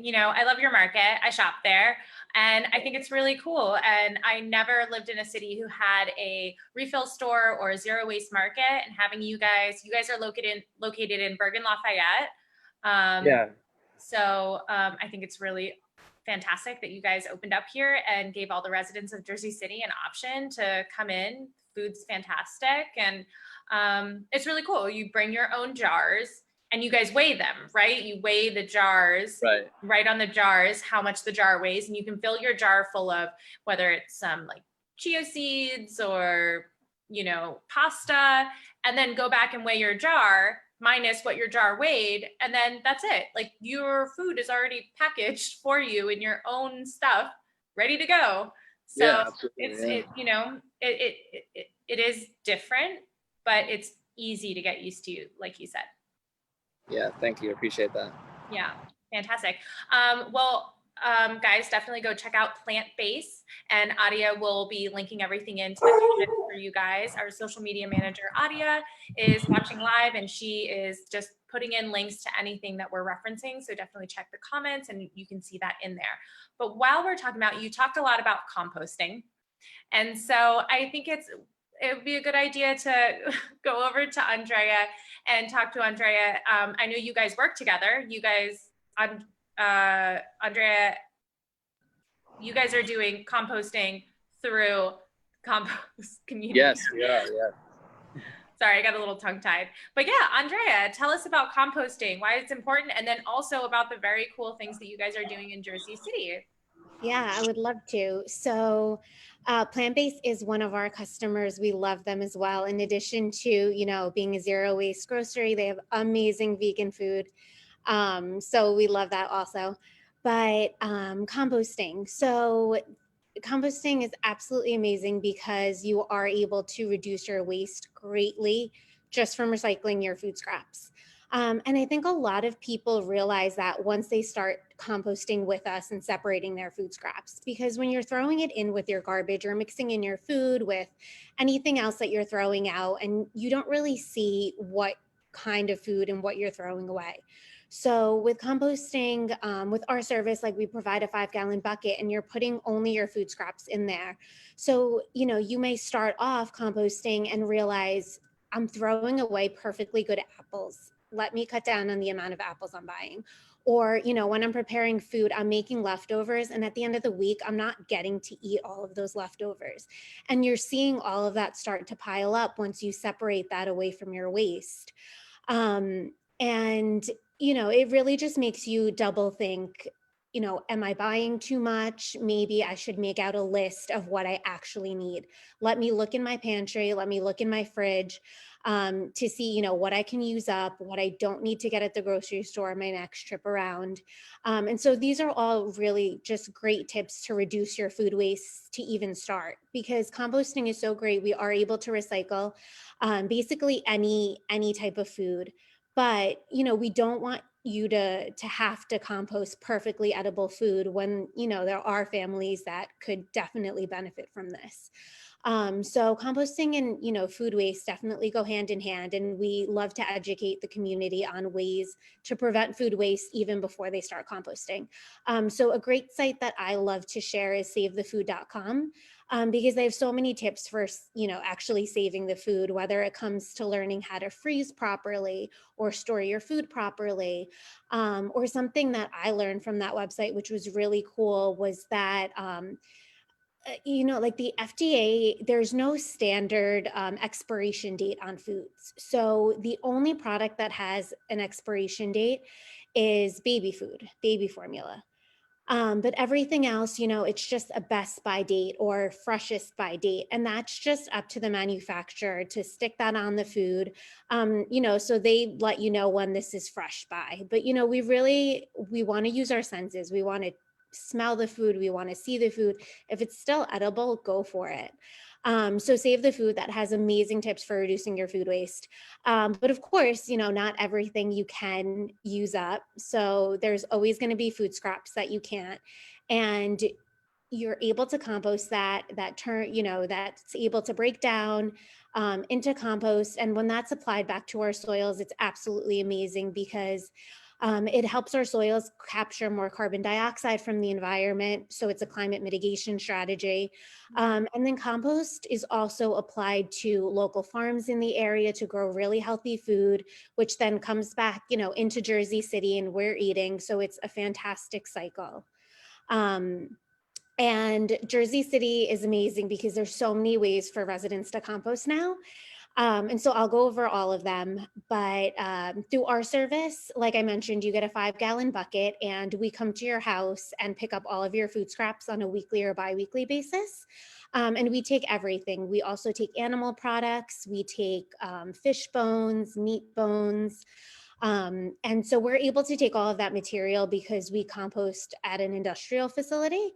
[SPEAKER 1] love your market. I shop there, and I think it's really cool. And I never lived in a city who had a refill store or a zero waste market. And having you guys are located in Bergen Lafayette.
[SPEAKER 7] Yeah.
[SPEAKER 1] So I think it's really fantastic that you guys opened up here and gave all the residents of Jersey City an option to come in. Food's fantastic, and it's really cool. You bring your own jars. And you guys weigh them, right? You weigh the jars, right on the jars, how much the jar weighs. And you can fill your jar full of, whether it's some like chia seeds or, pasta, and then go back and weigh your jar minus what your jar weighed. And then that's it. Like, your food is already packaged for you in your own stuff, ready to go. So
[SPEAKER 7] Yeah, absolutely,
[SPEAKER 1] it's,
[SPEAKER 7] yeah.
[SPEAKER 1] it, you know, it is different, but it's easy to get used to, like you said.
[SPEAKER 7] Yeah, thank you. Appreciate that.
[SPEAKER 1] Yeah, fantastic. Guys, definitely go check out Plant Base, and Adia will be linking everything into the comments for you guys. Our social media manager, Adia, is watching live, and she is just putting in links to anything that we're referencing. So definitely check the comments, and you can see that in there. But while we're talking about, you talked a lot about composting, and so I think it would be a good idea to go over to Andrea and talk to Andrea. I know you guys work together. You guys, Andrea, you guys are doing composting through Compost community.
[SPEAKER 7] Yes, we are. Yeah.
[SPEAKER 1] Sorry, I got a little tongue-tied. But yeah, Andrea, tell us about composting, why it's important, and then also about the very cool things that you guys are doing in Jersey City.
[SPEAKER 5] Yeah, I would love to. So Plant-Based is one of our customers. We love them as well. In addition to, you know, being a zero waste grocery, they have amazing vegan food. So we love that also. But composting. So composting is absolutely amazing because you are able to reduce your waste greatly just from recycling your food scraps. And I think a lot of people realize that once they start composting with us and separating their food scraps, because when you're throwing it in with your garbage or mixing in your food with anything else that you're throwing out, and you don't really see what kind of food and what you're throwing away. So with composting, with our service, like we provide a 5-gallon bucket and you're putting only your food scraps in there. So, you know, you may start off composting and realize I'm throwing away perfectly good apples. Let me cut down on the amount of apples I'm buying. Or, you know, when I'm preparing food, I'm making leftovers. And at the end of the week, I'm not getting to eat all of those leftovers. And you're seeing all of that start to pile up once you separate that away from your waste. And, you know, it really just makes you double think, you know, am I buying too much? Maybe I should make out a list of what I actually need. Let me look in my pantry, let me look in my fridge to see, you know, what I can use up, what I don't need to get at the grocery store my next trip around. And so these are all really just great tips to reduce your food waste to even start, because composting is so great. We are able to recycle basically any type of food. But, you know, we don't want you to have to compost perfectly edible food when, you know, there are families that could definitely benefit from this. So composting and, you know, food waste definitely go hand in hand. And we love to educate the community on ways to prevent food waste even before they start composting. So a great site that I love to share is savethefood.com. Because they have so many tips for, you know, actually saving the food, whether it comes to learning how to freeze properly or store your food properly. Or something that I learned from that website, which was really cool, was that, you know, like the FDA, there's no standard expiration date on foods. So the only product that has an expiration date is baby food, baby formula. But everything else, you know, it's just a best by date or freshest by date. And that's just up to the manufacturer to stick that on the food, you know, so they let you know when this is fresh by. But, you know, we want to use our senses. We want to smell the food. We want to see the food. If it's still edible, go for it. So Save the Food, that has amazing tips for reducing your food waste. But of course, you know, not everything you can use up. So there's always going to be food scraps that you can't. And you're able to compost you know, that's able to break down into compost. And when that's applied back to our soils, it's absolutely amazing because it helps our soils capture more carbon dioxide from the environment. So it's a climate mitigation strategy. And then compost is also applied to local farms in the area to grow really healthy food, which then comes back, you know, into Jersey City and we're eating. So it's a fantastic cycle. And Jersey City is amazing because there's so many ways for residents to compost now. And so I'll go over all of them, but through our service, like I mentioned, you get a 5-gallon bucket and we come to your house and pick up all of your food scraps on a weekly or bi-weekly basis. And we take everything. We also take animal products. We take fish bones, meat bones. And so we're able to take all of that material because we compost at an industrial facility.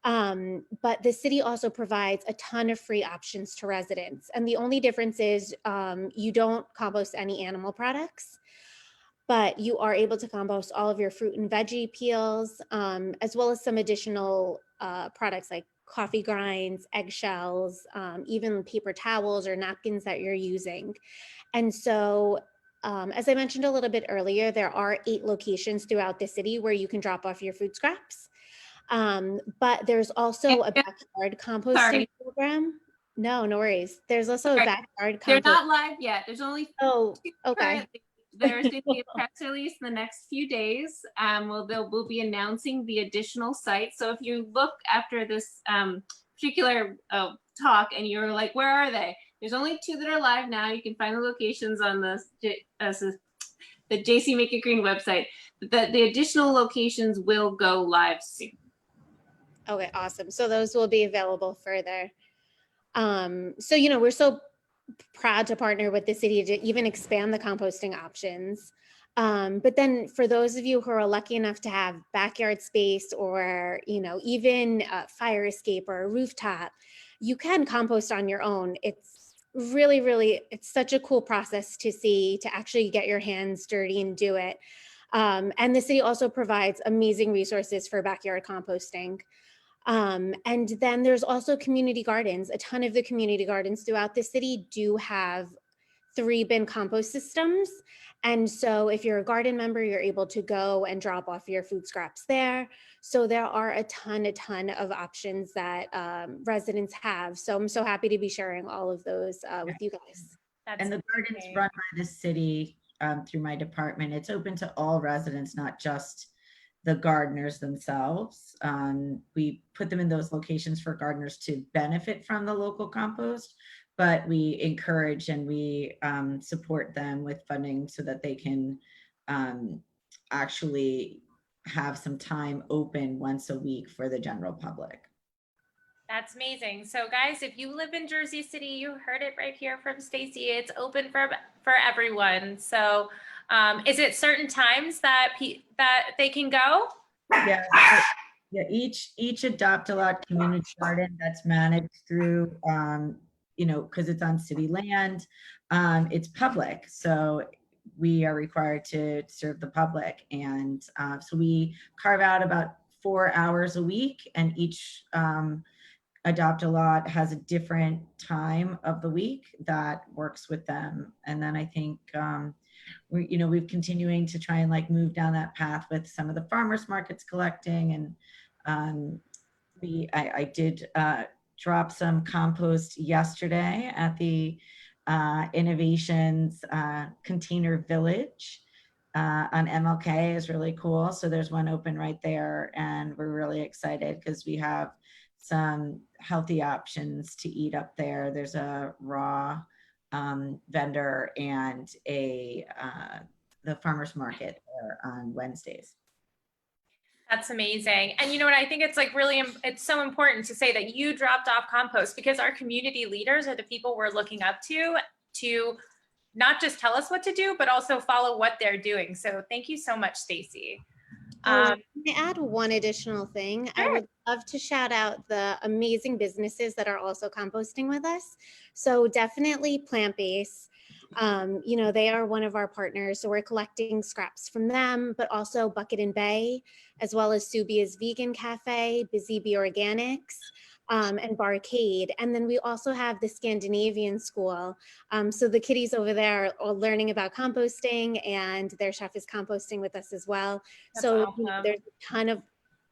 [SPEAKER 5] But the city also provides a ton of free options to residents. And the only difference is you don't compost any animal products, but you are able to compost all of your fruit and veggie peels, as well as some additional products like coffee grinds, eggshells, even paper towels or napkins that you're using. And so, as I mentioned a little bit earlier, there are 8 locations throughout the city where you can drop off your food scraps. But there's also a backyard composting program. No worries. There's also a backyard
[SPEAKER 3] They're
[SPEAKER 5] compost.
[SPEAKER 3] not live yet. There's only
[SPEAKER 5] Oh,
[SPEAKER 3] two
[SPEAKER 5] okay.
[SPEAKER 3] currently. There's going to be a press release in the next few days. We'll be announcing the additional sites. So if you look after this particular talk and you're like, where are they? There's only 2 that are live now. You can find the locations on the JC Make It Green website. But the additional locations will go live soon.
[SPEAKER 5] Okay, awesome. So those will be available further. So, we're so proud to partner with the city to even expand the composting options. But then for those of you who are lucky enough to have backyard space or, even a fire escape or a rooftop, you can compost on your own. It's really, it's such a cool process to see, to actually get your hands dirty and do it. And the city also provides amazing resources for backyard composting. And then there's also community gardens. A ton of the community gardens throughout the city do have 3-bin compost systems. And so if you're a garden member, you're able to go and drop off your food scraps there. So there are a ton of options that residents have. So I'm so happy to be sharing all of those with you guys.
[SPEAKER 2] And the gardens run by the city through my department. It's open to all residents, not just the gardeners themselves. We put them in those locations for gardeners to benefit from the local compost, but we encourage and we support them with funding so that they can actually have some time open once a week for the general public.
[SPEAKER 1] That's amazing. So guys, if you live in Jersey City, you heard it right here from Stacey. It's open for everyone. So is it certain times that they can go?
[SPEAKER 2] Yeah, each Adopt-A-Lot community garden that's managed through, because it's on city land, it's public. So we are required to serve the public. And so we carve out about 4 hours a week, and each Adopt-A-Lot has a different time of the week that works with them. And then I think we're continuing to try and move down that path with some of the farmers markets collecting. And I did drop some compost yesterday at the Innovations Container Village on MLK. Is really cool. So there's one open right there, and we're really excited because we have some healthy options to eat up there. There's a raw vendor and the farmers market there on Wednesdays.
[SPEAKER 1] That's amazing. And you know what, I think it's it's so important to say that you dropped off compost, because our community leaders are the people we're looking up to not just tell us what to do, but also follow what they're doing. So thank you so much, Stacey.
[SPEAKER 5] Can I add one additional thing?
[SPEAKER 1] Sure.
[SPEAKER 5] I would love to shout out the amazing businesses that are also composting with us. So definitely Plant-Based. They are one of our partners. So we're collecting scraps from them, but also Bucket and Bay, as well as Subia's Vegan Cafe, Busy Bee Organics, and Barcade. And then we also have the Scandinavian School. So the kiddies over there are learning about composting, and their chef is composting with us as well.
[SPEAKER 1] That's
[SPEAKER 5] so
[SPEAKER 1] awesome.
[SPEAKER 5] There's a ton of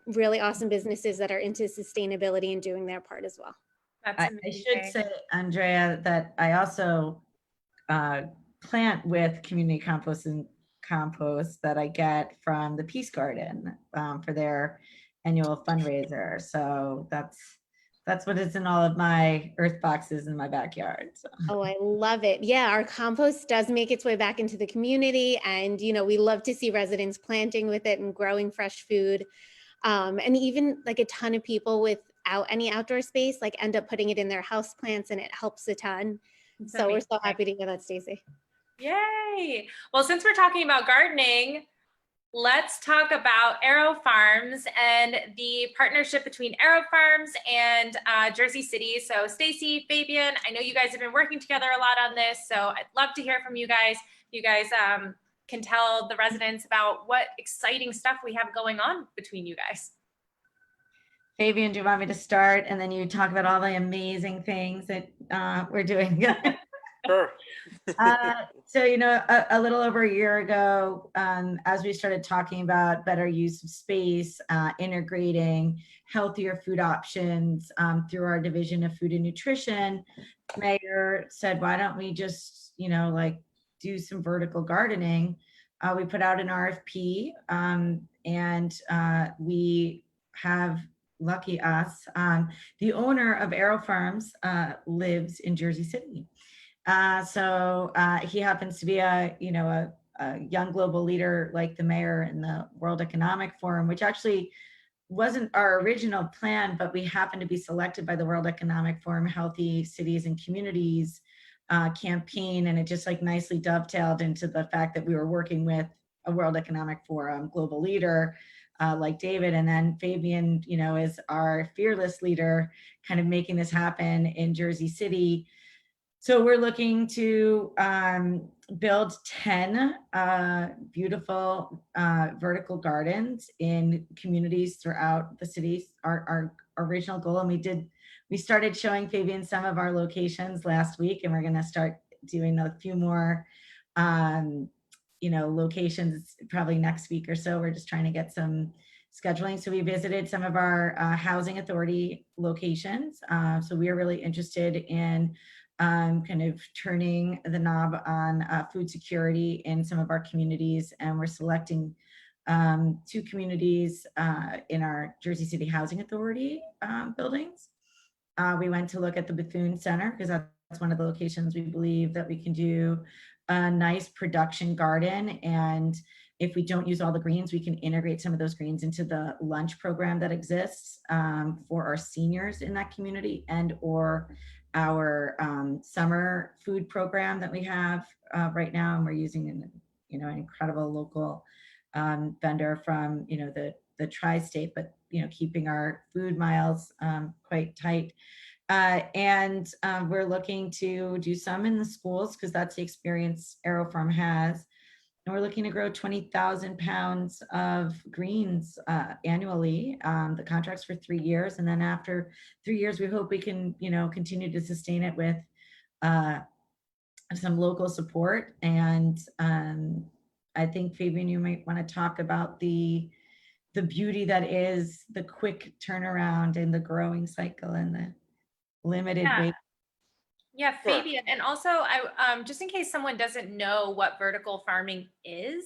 [SPEAKER 5] really awesome businesses that are into sustainability and doing their part as well.
[SPEAKER 1] That's
[SPEAKER 2] I
[SPEAKER 1] amazing.
[SPEAKER 2] should say, Andrea, that I also plant with community compost and compost that I get from the Peace Garden for their annual fundraiser. So that's what is in all of my earth boxes in my backyard. So.
[SPEAKER 5] Oh, I love it. Yeah, our compost does make its way back into the community, and we love to see residents planting with it and growing fresh food. And even a ton of people without any outdoor space end up putting it in their house plants, and it helps a ton.
[SPEAKER 1] That's
[SPEAKER 5] so
[SPEAKER 1] amazing.
[SPEAKER 5] We're so happy to hear that, Stacey.
[SPEAKER 1] Yay. Well, since we're talking about gardening, let's talk about AeroFarms and the partnership between AeroFarms and Jersey City. So Stacey, Fabian, I know you guys have been working together a lot on this, so I'd love to hear from you guys. You guys can tell the residents about what exciting stuff we have going on between you guys.
[SPEAKER 2] Fabian, do you want me to start? And then you talk about all the amazing things that we're doing.
[SPEAKER 8] Sure.
[SPEAKER 2] So, you know, a little over a year ago, as we started talking about better use of space, integrating healthier food options through our division of food and nutrition, Mayor said, why don't we just, you know, like do some vertical gardening? We put out an RFP and we have, lucky us, the owner of AeroFarms lives in Jersey City. So he happens to be a young global leader like the mayor in the World Economic Forum, which actually wasn't our original plan, but we happened to be selected by the World Economic Forum Healthy Cities and Communities campaign. And it just like nicely dovetailed into the fact that we were working with a World Economic Forum global leader like David. And then Fabian, you know, is our fearless leader, kind of making this happen in Jersey City. So we're looking to build 10 beautiful vertical gardens in communities throughout the city. Our original goal, and we started showing Fabian some of our locations last week, and we're going to start doing a few more, locations probably next week or so. We're just trying to get some scheduling. So we visited some of our housing authority locations. So we are really interested in kind of turning the knob on food security in some of our communities. And we're selecting 2 communities in our Jersey City Housing Authority buildings. We went to look at the Bethune Center because that's one of the locations we believe that we can do a nice production garden. And if we don't use all the greens, we can integrate some of those greens into the lunch program that exists for our seniors in that community, and or our summer food program that we have right now. And we're using an incredible local vendor from the tri-state, but keeping our food miles quite tight. And we're looking to do some in the schools because that's the experience AeroFarm has. And we're looking to grow 20,000 pounds of greens annually. The contract's for 3 years. And then after 3 years, we hope we can, continue to sustain it with some local support. And I think, Fabian, you might want to talk about the beauty that is the quick turnaround and the growing cycle and the limited weight.
[SPEAKER 1] Yeah, Fabian, and also I just in case someone doesn't know what vertical farming is,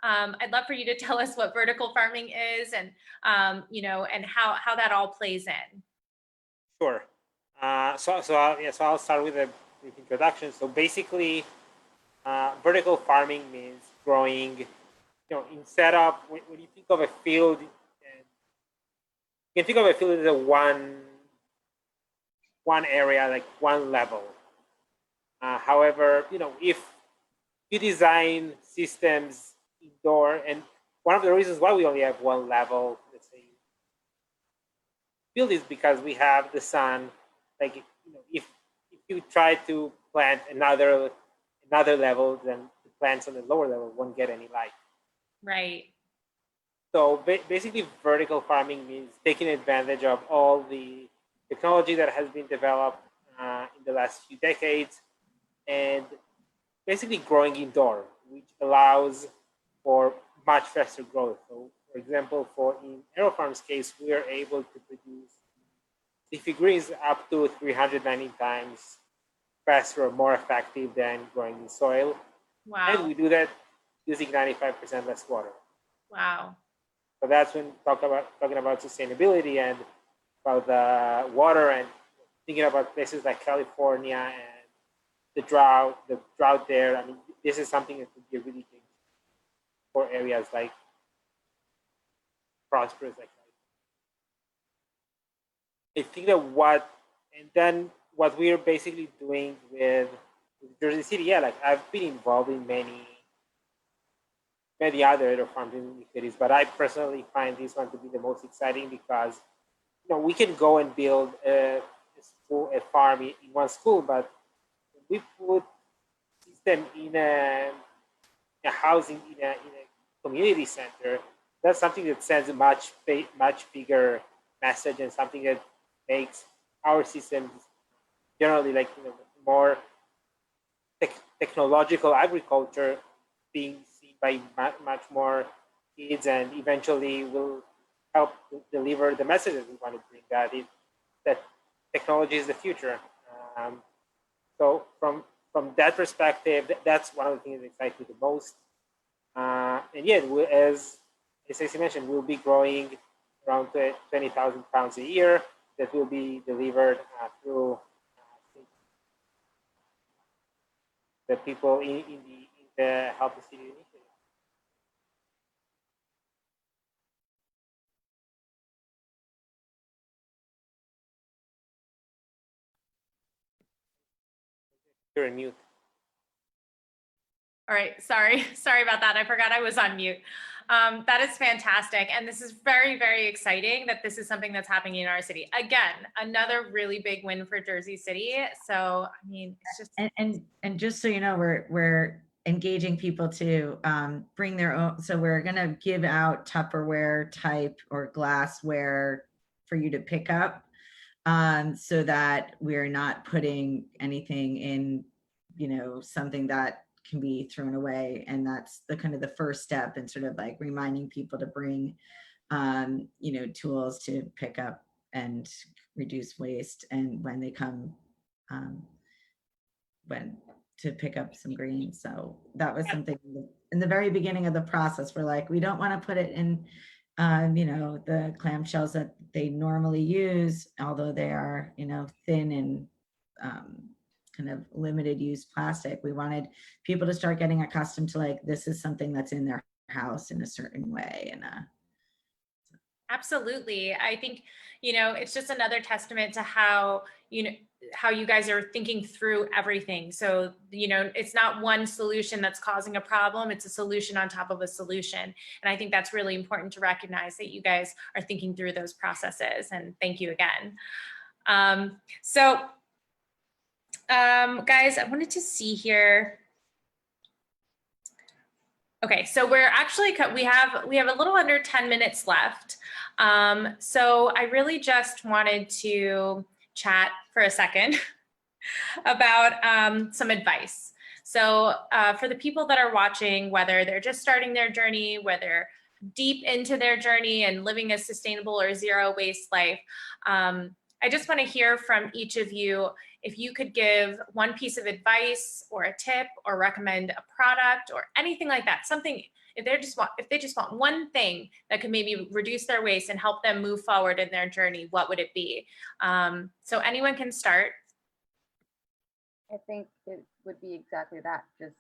[SPEAKER 1] I'd love for you to tell us what vertical farming is and and how that all plays in.
[SPEAKER 8] Sure. So I'll start with a brief introduction. So basically, vertical farming means growing. Instead of when you think of a field, you can think of a field as a one area, like one level. However, if you design systems indoor, and one of the reasons why we only have one level, let's say, field is because we have the sun. Like, if you try to plant another level, then the plants on the lower level won't get any light.
[SPEAKER 1] Right.
[SPEAKER 8] So basically, vertical farming means taking advantage of all the technology that has been developed in the last few decades, and basically growing indoor, which allows for much faster growth. So, for example, in AeroFarms' case, we are able to produce leafy greens up to 390 times faster or more effective than growing in soil.
[SPEAKER 1] Wow.
[SPEAKER 8] And we do that using 95% less water.
[SPEAKER 1] Wow.
[SPEAKER 8] So that's when talking about sustainability and about the water, and thinking about places like California and the drought there. I mean, this is something that could be a really big for areas like prosperous like California. I think that what we're basically doing with Jersey City, like I've been involved in many many other AeroFarms in the cities, but I personally find this one to be the most exciting because we can go and build a farm in one school, but we put system in a housing in a community center. That's something that sends a much bigger message and something that makes our systems generally more technological agriculture being seen by much more kids, and eventually will help deliver the message that we want to bring, that technology is the future. So from that perspective, that's one of the things that excites me the most. And yeah, as Stacey mentioned, we'll be growing around 20,000 pounds a year that will be delivered through the people in the Healthy City Initiative. You're on mute.
[SPEAKER 1] All right, sorry about that. I forgot I was on mute. That is fantastic. And this is very, very exciting that this is something that's happening in our city. Again, another really big win for Jersey City. So, I mean, it's just.
[SPEAKER 2] And just so you know, we're engaging people to bring their own. So we're going to give out Tupperware type or glassware for you to pick up, so that we're not putting anything in, something that can be thrown away. And that's the kind of the first step in sort of like reminding people to bring, tools to pick up and reduce waste. And when they come, to pick up some greens. So that was something in the very beginning of the process. We're like, we don't want to put it in, the clamshells that they normally use, although they are, thin and kind of limited use plastic. We wanted people to start getting accustomed to like, this is something that's in their house in a certain way. And
[SPEAKER 1] Absolutely. I think, it's just another testament to how you guys are thinking through everything. So, it's not one solution that's causing a problem. It's a solution on top of a solution. And I think that's really important to recognize that you guys are thinking through those processes. And thank you again. Guys, I wanted to see here. Okay, so we're actually, we have a little under 10 minutes left. So I really just wanted to chat for a second about some advice. So for the people that are watching, whether they're just starting their journey, whether deep into their journey and living a sustainable or zero waste life, I just want to hear from each of you if you could give one piece of advice or a tip or recommend a product or anything like that, something, if they just want one thing that could maybe reduce their waste and help them move forward in their journey, what would it be? So anyone can start.
[SPEAKER 4] I think it would be exactly that. Just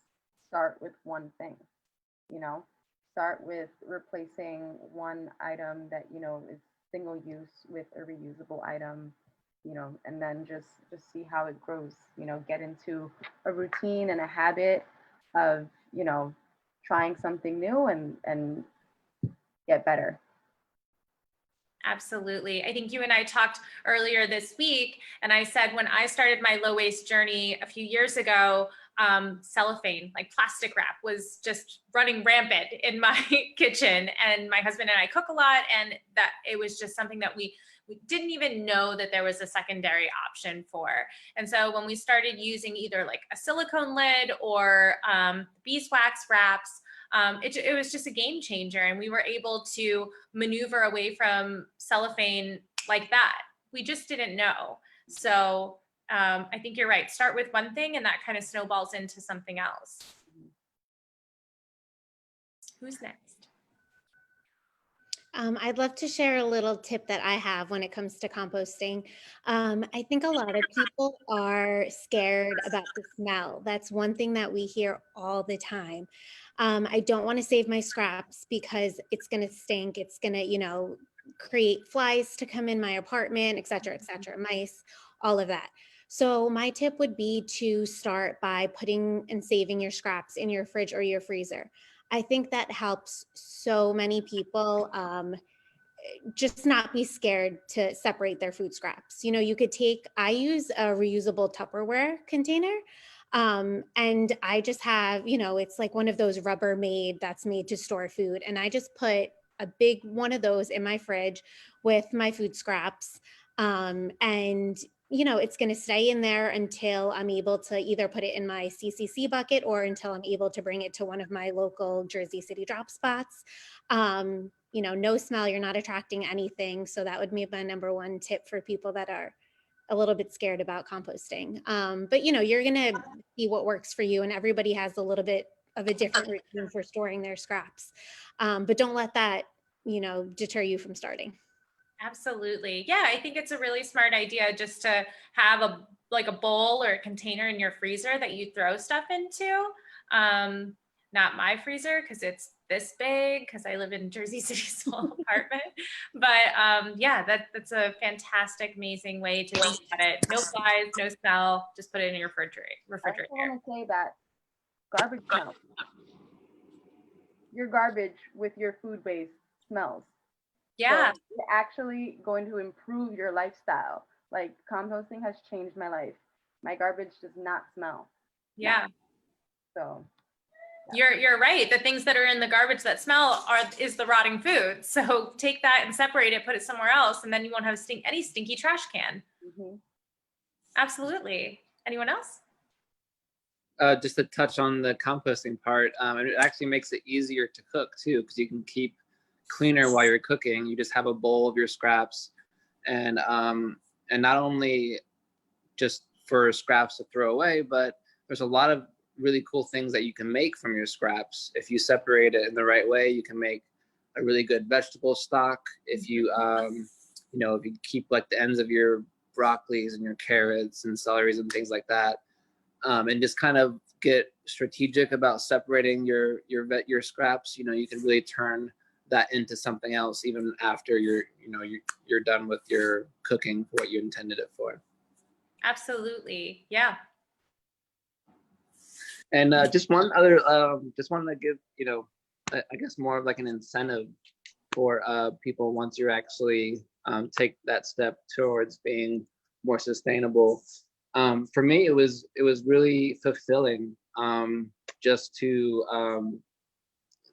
[SPEAKER 4] start with one thing, start with replacing one item that, is single use with a reusable item, and then just see how it grows, get into a routine and a habit of, trying something new and get better.
[SPEAKER 1] Absolutely. I think you and I talked earlier this week, and I said when I started my low waste journey a few years ago, cellophane, like plastic wrap, was just running rampant in my kitchen. And my husband and I cook a lot, and that it was just something that we didn't even know that there was a secondary option for. And so when we started using either like a silicone lid or beeswax wraps, it was just a game changer, and we were able to maneuver away from cellophane like that. We just didn't know. So I think you're right. Start with one thing, and that kind of snowballs into something else. Who's next?
[SPEAKER 5] I'd love to share a little tip that I have when it comes to composting. I think a lot of people are scared about the smell. That's one thing that we hear all the time. I don't want to save my scraps because it's going to stink. It's going to, create flies to come in my apartment, et cetera, mice, all of that. So my tip would be to start by putting and saving your scraps in your fridge or your freezer. I think that helps so many people just not be scared to separate their food scraps. You know, you could take, I use a reusable Tupperware container. And I just have, you know, it's like one of those Rubbermaid that's made to store food. And I just put a big one of those in my fridge with my food scraps. And, you know, it's going to stay in there until I'm able to either put it in my CCC bucket or until I'm able to bring it to one of my local Jersey City drop spots. You know, no smell, you're not attracting anything. So that would be my number one tip for people that are a little bit scared about composting. But, you know, you're going to see what works for you, and everybody has a little bit of a different routine for storing their scraps. But don't let that, you know, deter you from starting.
[SPEAKER 1] Absolutely. Yeah, I think it's a really smart idea just to have a bowl or a container in your freezer that you throw stuff into. Not my freezer because it's this big because I live in Jersey City small apartment. But yeah, that's a fantastic, amazing way to think about it. No flies, no smell, just put it in your refrigerator.
[SPEAKER 4] I want to say that garbage smells. Your garbage with your food waste smells.
[SPEAKER 1] Yeah.
[SPEAKER 4] So it's actually going to improve your lifestyle. Like composting has changed my life. My garbage does not smell.
[SPEAKER 1] Yeah.
[SPEAKER 4] So
[SPEAKER 1] you're right. The things that are in the garbage that smell is the rotting food. So take that and separate it, put it somewhere else, and then you won't have any stinky trash can.
[SPEAKER 4] Mm-hmm.
[SPEAKER 1] Absolutely. Anyone else?
[SPEAKER 7] Just to touch on the composting part, it actually makes it easier to cook too, because you can keep cleaner while you're cooking. You just have a bowl of your scraps, and not only just for scraps to throw away, but there's a lot of really cool things that you can make from your scraps. If you separate it in the right way, you can make a really good vegetable stock. If you you know, if you keep like the ends of your broccolis and your carrots and celeries and things like that, and just kind of get strategic about separating your scraps, you know, you can really turn that into something else even after you're done with your cooking for what you intended it for.
[SPEAKER 1] Absolutely. Yeah.
[SPEAKER 7] And just one other, just wanted to give, you know, I guess more of like an incentive for people once you actually take that step towards being more sustainable. For me, it was really fulfilling just to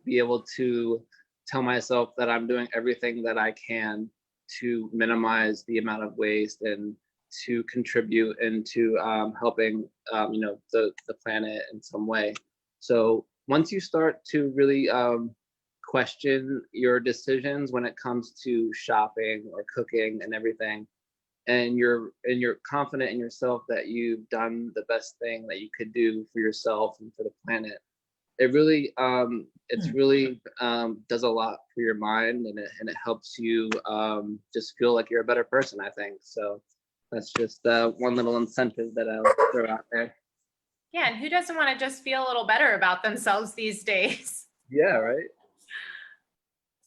[SPEAKER 7] be able to tell myself that I'm doing everything that I can to minimize the amount of waste and to contribute into helping you know, the planet in some way. So once you start to really question your decisions when it comes to shopping or cooking and everything, and you're confident in yourself that you've done the best thing that you could do for yourself and for the planet, it really does a lot for your mind, and it helps you just feel like you're a better person, I think. So that's just one little incentive that I'll throw out there.
[SPEAKER 1] Yeah, and who doesn't want to just feel a little better about themselves these days?
[SPEAKER 7] Yeah, right.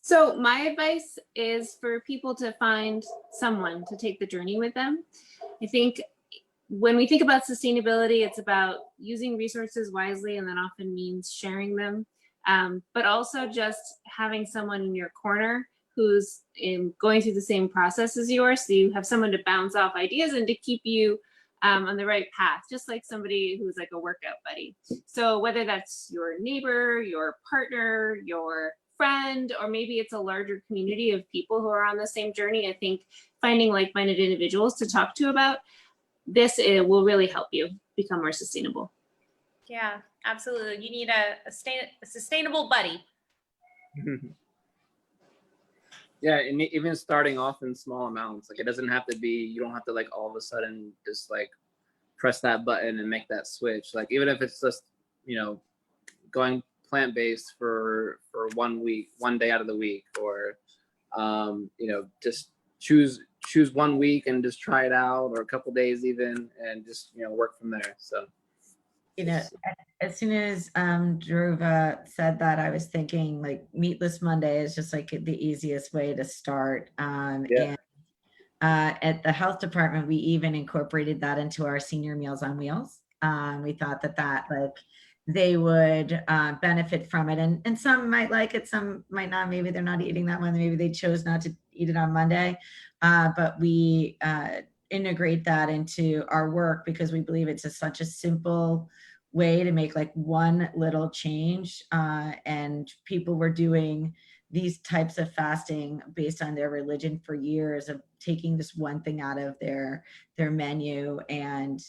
[SPEAKER 3] So my advice is for people to find someone to take the journey with them. I think when we think about sustainability, it's about using resources wisely, and that often means sharing them, but also just having someone in your corner who's going through the same process as yours, so you have someone to bounce off ideas and to keep you on the right path, just like somebody who's like a workout buddy. So whether that's your neighbor, your partner, your friend, or maybe it's a larger community of people who are on the same journey, I think finding like-minded individuals to talk to about this, it will really help you become more sustainable.
[SPEAKER 1] Yeah, absolutely. You need a sustainable buddy.
[SPEAKER 7] Yeah, and even starting off in small amounts, like it doesn't have to be, you don't have to like all of a sudden just like press that button and make that switch. Like even if it's just, you know, going plant-based for 1 week, 1 day out of the week, or you know, just choose 1 week and just try it out, or a couple days even, and just, you know, work from there. So,
[SPEAKER 2] You know, as soon as Dhruva said that, I was thinking like Meatless Monday is just like the easiest way to start.
[SPEAKER 7] Yeah.
[SPEAKER 2] And at the health department, we even incorporated that into our senior Meals on Wheels. We thought that like they would benefit from it. And some might like it, some might not. Maybe they're not eating that one. Maybe they chose not to eat it on Monday. But we integrate that into our work because we believe it's such a simple way to make like one little change. And people were doing these types of fasting based on their religion for years, of taking this one thing out of their menu. And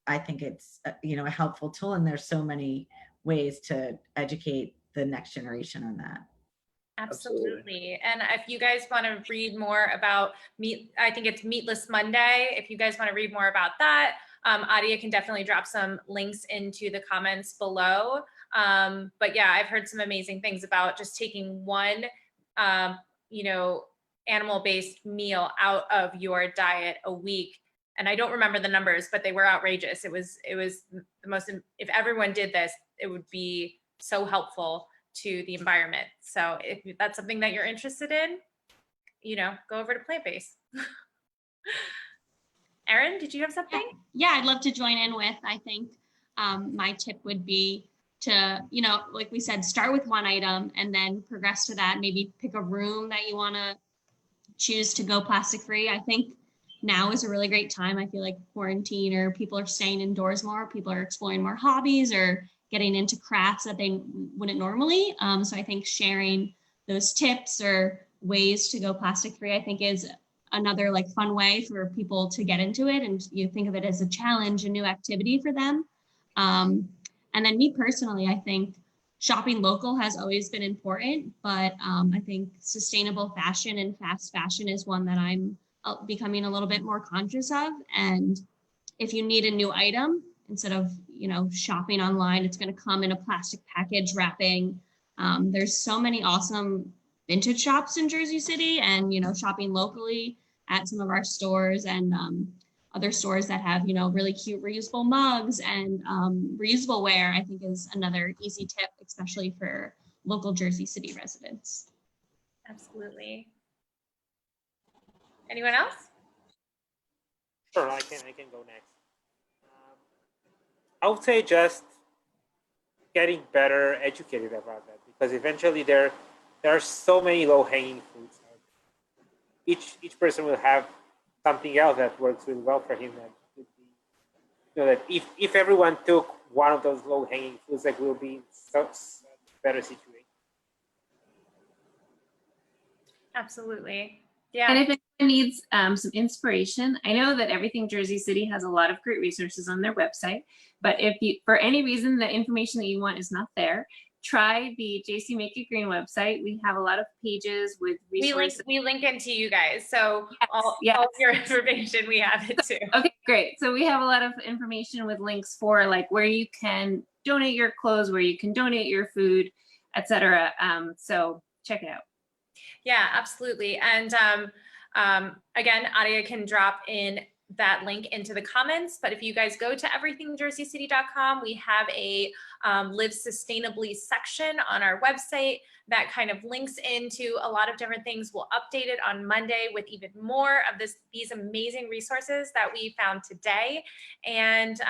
[SPEAKER 2] I think it's a helpful tool, and there's so many ways to educate the next generation on that.
[SPEAKER 1] Absolutely. And if you guys want to read more about meat, I think it's Meatless Monday. If you guys want to read more about that, Adia can definitely drop some links into the comments below. But yeah, I've heard some amazing things about just taking one, animal-based meal out of your diet a week. And I don't remember the numbers, but they were outrageous. It was the most, if everyone did this, it would be so helpful to the environment. So if that's something that you're interested in, go over to plant-based. Erin, did you have something?
[SPEAKER 6] Yeah, I'd love to join in with, I think my tip would be to, like we said, start with one item and then progress to that. Maybe pick a room that you want to choose to go plastic free. I think now is a really great time. I feel like quarantine, or people are staying indoors more, people are exploring more hobbies or getting into crafts that they wouldn't normally. So I think sharing those tips or ways to go plastic free, I think is another like fun way for people to get into it. And you think of it as a challenge, a new activity for them. And then me personally, I think shopping local has always been important, but I think sustainable fashion and fast fashion is one that I'm becoming a little bit more conscious of. And if you need a new item, instead of shopping online, it's going to come in a plastic package wrapping. There's so many awesome vintage shops in Jersey City, and shopping locally at some of our stores and other stores that have really cute reusable mugs and reusable wear, I think is another easy tip, especially for local Jersey City residents.
[SPEAKER 1] Absolutely. Anyone else?
[SPEAKER 8] Sure, I can go next. I would say just getting better educated about that, because eventually there are so many low-hanging fruits. Each person will have something else that works really well for him. That would be, that if everyone took one of those low-hanging fruits, like we'll be in such a better situation.
[SPEAKER 1] Absolutely. Yeah.
[SPEAKER 3] And if anyone needs some inspiration, I know that Everything Jersey City has a lot of great resources on their website, but if you, for any reason, the information that you want is not there, try the JC Make It Green website. We have a lot of pages with resources.
[SPEAKER 1] We link it to you guys. So
[SPEAKER 3] yes,
[SPEAKER 1] all of your information, we have it too.
[SPEAKER 3] Okay, great. So we have a lot of information with links for like where you can donate your clothes, where you can donate your food, etc. So check it out.
[SPEAKER 1] Yeah, absolutely. And again, Adia can drop in that link into the comments, but if you guys go to everythingjerseycity.com, we have a Live Sustainably section on our website that kind of links into a lot of different things. We'll update it on Monday with even more of these amazing resources that we found today. And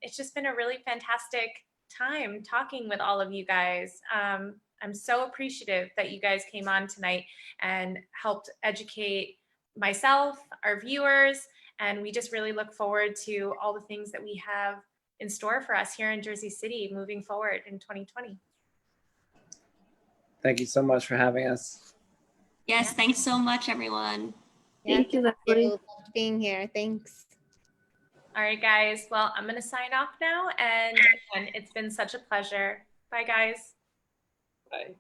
[SPEAKER 1] it's just been a really fantastic time talking with all of you guys. I'm so appreciative that you guys came on tonight and helped educate myself, our viewers, and we just really look forward to all the things that we have in store for us here in Jersey City moving forward in 2020.
[SPEAKER 7] Thank you so much for having us.
[SPEAKER 6] Yes, thanks so much, everyone.
[SPEAKER 3] Thank you,
[SPEAKER 5] Lovely.
[SPEAKER 3] Leslie.
[SPEAKER 5] Loved being here. Thanks.
[SPEAKER 1] All right, guys. Well, I'm going to sign off now. And again, it's been such a pleasure. Bye, guys.
[SPEAKER 7] Bye.